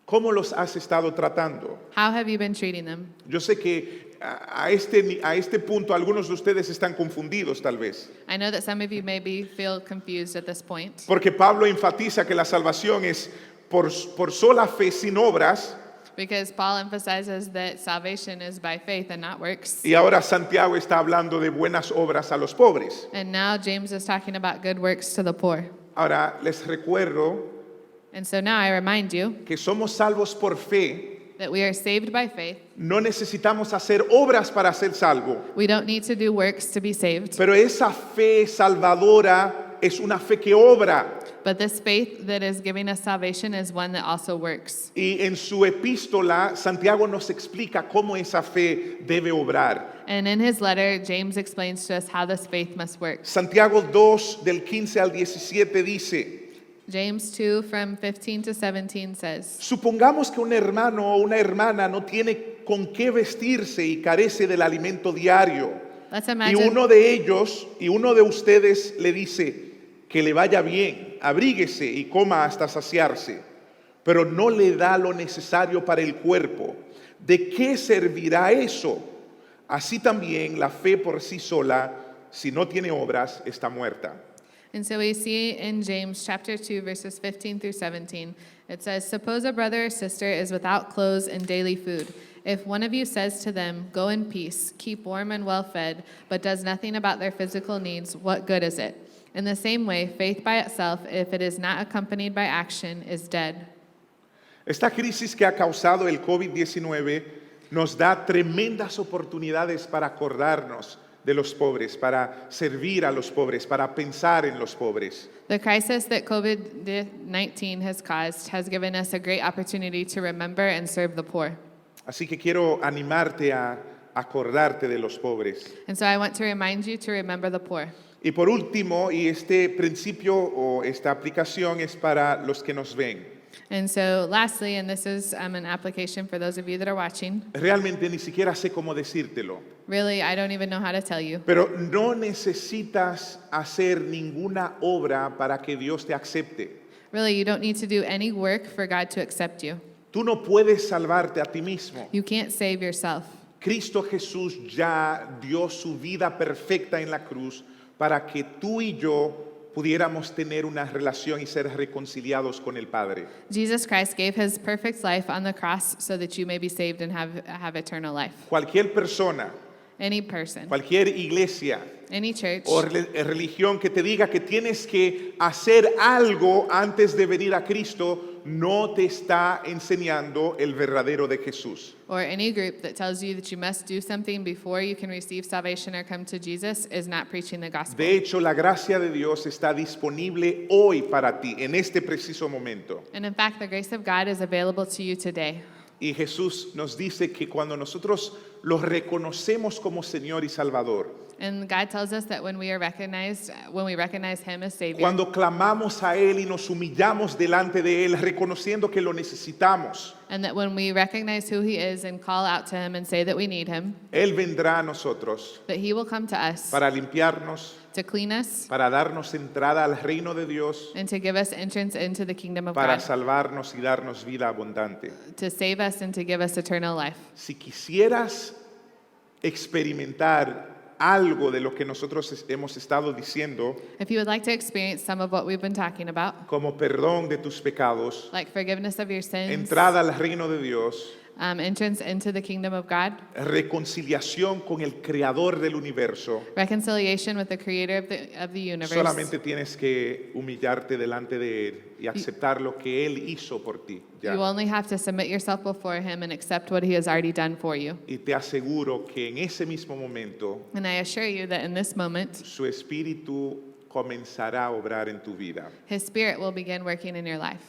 ¿cómo los has estado tratando? How have you been treating them? Yo sé que a este punto algunos de ustedes están confundidos tal vez, I know that some of you maybe feel confused at this point porque Pablo enfatiza que la salvación es por sola fe sin obras, because Paul emphasizes that salvation is by faith and not works. y ahora Santiago está hablando de buenas obras a los pobres. And now James is talking about good works to the poor. Ahora les recuerdo And so now I remind you que somos salvos por fe. that we are saved by faith. No necesitamos hacer obras para ser salvo, We don't need to do works to be saved. pero esa fe salvadora es una fe que obra. But this faith that is giving us salvation is one that also works. Y en su epístola, Santiago nos explica cómo esa fe debe obrar. And in his letter, James explains to us how this faith must work. Santiago 2, del 15 al 17 dice, James 2 from 15 to 17 says, supongamos que un hermano o una hermana no tiene con qué vestirse y carece del alimento diario. let's Y imagine uno de ustedes le dice que le vaya bien, abríguese y coma hasta saciarse, pero no le da lo necesario para el cuerpo. ¿De qué servirá eso? Así también la fe por sí sola, si no tiene obras, está muerta. And so we see in James chapter 2, verses 15 through 17, it says, suppose a brother or sister is without clothes and daily food. If one of you says to them, go in peace, keep warm and well fed, but does nothing about their physical needs, what good is it? In the same way, faith by itself, if it is not accompanied by action, is dead. Esta crisis que ha causado el COVID-19 nos da tremendas oportunidades para acordarnos de los pobres, para servir a los pobres, para pensar en los pobres. The crisis that COVID-19 has caused has given us a great opportunity to remember and serve the poor. Así que quiero animarte a acordarte de los pobres. And so I want to remind you to remember the poor. Y por último, y este principio o esta aplicación es para los que nos ven. And so lastly, and this is an application for those of you that are watching, Realmente ni siquiera sé cómo decírtelo, really, I don't even know how to tell you. pero no necesitas hacer ninguna obra para que Dios te acepte. Really, you don't need to do any work for God to accept you. Tú no puedes salvarte a ti mismo. You can't save yourself. Cristo Jesús ya dio su vida perfecta en la cruz para que tú y yo pudiéramos tener una relación y ser reconciliados con el Padre. Jesus Christ gave his perfect life on the cross so that you may be saved and have eternal life. Cualquier persona, Any person, cualquier iglesia any church, o religión que te diga que tienes que hacer algo antes de venir a Cristo, no te está enseñando el verdadero de Jesús. or any group that tells you that you must do something before you can receive salvation or come to Jesus is not preaching the gospel. De hecho, la gracia de Dios está disponible hoy para ti, en este preciso momento. And in fact, the grace of God is available to you today. Y Jesús nos dice que cuando nosotros lo reconocemos como Señor y Salvador, And God tells us that when we recognize Him as Savior, cuando clamamos a Él y nos humillamos delante de Él, reconociendo que lo necesitamos, and that when we recognize who He is and call out to Him and say that we need Him, Él vendrá a nosotros that He will come to us para limpiarnos, to clean us para darnos entrada al reino de Dios, and to give us entrance into the kingdom of para God, salvarnos y darnos vida abundante. to save us and to give us eternal life. Si quisieras experimentar algo de lo que nosotros hemos estado diciendo, If you would like to experience some of what we've been talking about, como perdón de tus pecados, like forgiveness of your sins, entrada al reino de Dios, entrance into the kingdom of God, reconciliación con el creador del universo, reconciliation with the creator of the universe, solamente tienes que humillarte delante de Él y aceptar lo que Él hizo por ti. Ya. you only have to submit yourself before Him and accept what He has already done for you. Y te aseguro que en ese mismo momento And I assure you that in this moment, su espíritu comenzará a obrar en tu vida. His Spirit will begin working in your life.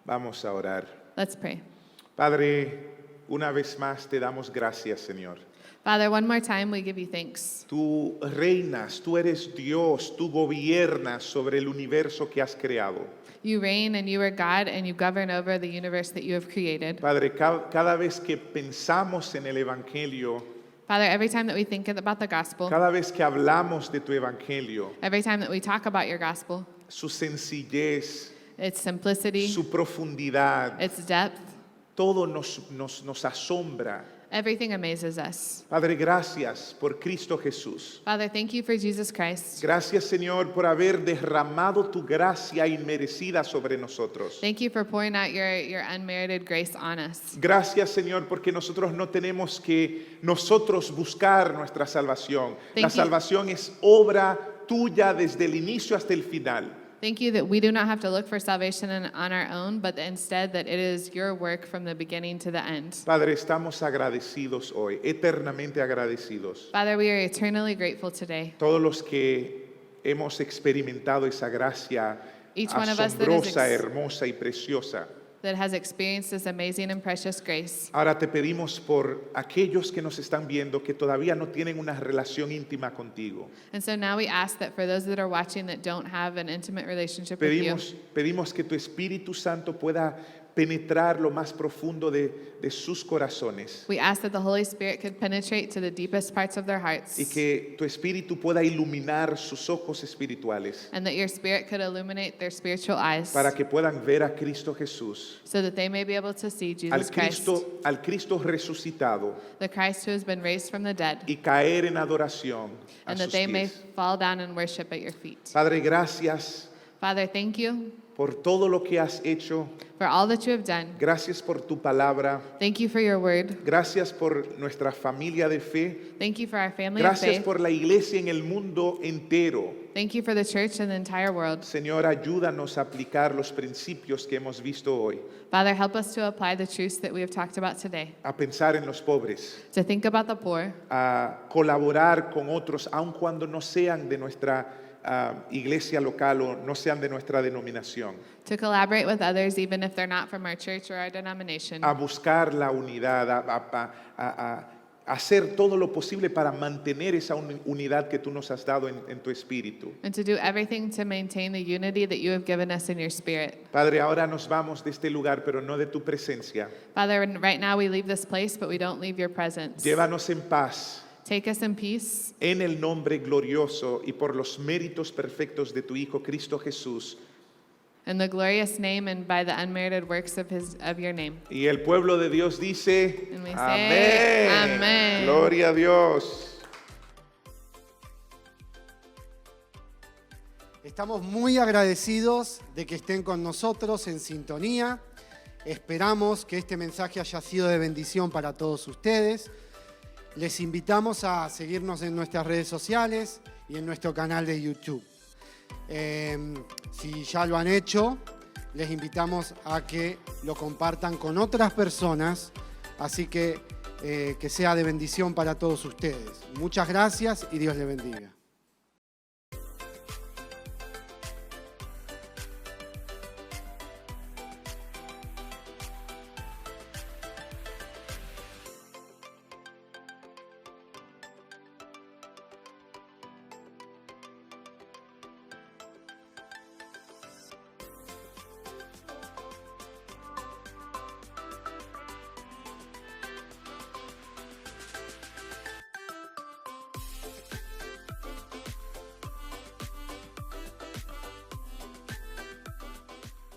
Vamos a orar. Let's pray. Padre, una vez más te damos gracias, Señor. Father, one more time we give you thanks. Tú reinas, tú eres Dios, tú gobiernas sobre el universo que has creado. You reign and you are God and you govern over the universe that you have created. Padre, cada vez que pensamos en el Evangelio, Father, every time that we think about the gospel, cada vez que hablamos de tu Evangelio, every time that we talk about your gospel, su sencillez, its simplicity, su profundidad, its depth, todo nos asombra. everything amazes us. Padre, gracias por Cristo Jesús. Father, thank you for Jesus Christ. Gracias, Señor, por haber derramado tu gracia inmerecida sobre nosotros. Thank you for pouring out your unmerited grace on us. Gracias, Señor, porque nosotros no tenemos que nosotros buscar nuestra salvación. La Thank you. salvación es obra tuya desde el inicio hasta el final. Thank you that we do not have to look for salvation on our own, but instead that it is your work from the beginning to the end. Padre, estamos agradecidos hoy, eternamente agradecidos. Father, we are eternally grateful today. Todos los que hemos experimentado esa gracia Each one of us that is asombrosa, hermosa y preciosa. That has experienced this amazing and precious grace. Ahora te pedimos por aquellos que nos están viendo que todavía no tienen una relación íntima contigo. And so now we ask that for those that are watching that don't have an intimate relationship with you, Pedimos que tu Espíritu Santo pueda penetrar lo más profundo de sus corazones we ask that the Holy Spirit could penetrate to the deepest parts of their hearts, y que tu Espíritu pueda iluminar sus ojos espirituales and that your Spirit could illuminate their spiritual eyes, para que puedan ver a Cristo Jesús, so that they may be able to see Jesus Christ, al Cristo resucitado, the Christ who has been raised from the dead, y caer en adoración a and that sus they may pies. fall down and worship at your feet. Padre, gracias Father, thank you por todo lo que has hecho. for all that you have done. Gracias por tu palabra. Thank you for your word. Gracias por nuestra familia de fe. Thank you for our family of Gracias faith. por la iglesia en el mundo entero. Thank you for the church and the entire world. Señor, ayúdanos a aplicar los principios que hemos visto hoy, Father, help us to apply the truths that we have talked about today, a pensar en los pobres, to think about the poor, a colaborar con otros, aun cuando no sean de nuestra iglesia local o no sean de nuestra denominación, to collaborate with others even if they're not from our church or our denomination, a buscar la unidad, a hacer todo lo posible para mantener esa unidad que tú nos has dado en tu espíritu. and to do everything to maintain the unity that you have given us in your spirit. Padre, ahora nos vamos de este lugar, pero no de tu presencia. Father, right now we leave this place, but we don't leave your presence. Llévanos en paz, Take us in peace, en el nombre glorioso y por los méritos perfectos de tu Hijo Cristo Jesús. in the glorious name and by the unmerited works of your name. Y el pueblo de Dios dice, And we say, amén. Amén. Gloria a Dios. Estamos muy agradecidos de que estén con nosotros en sintonía. Esperamos que este mensaje haya sido de bendición para todos ustedes. Les invitamos a seguirnos en nuestras redes sociales y en nuestro canal de YouTube. Si ya lo han hecho, les invitamos a que lo compartan con otras personas, así que sea de bendición para todos ustedes. Muchas gracias y Dios les bendiga.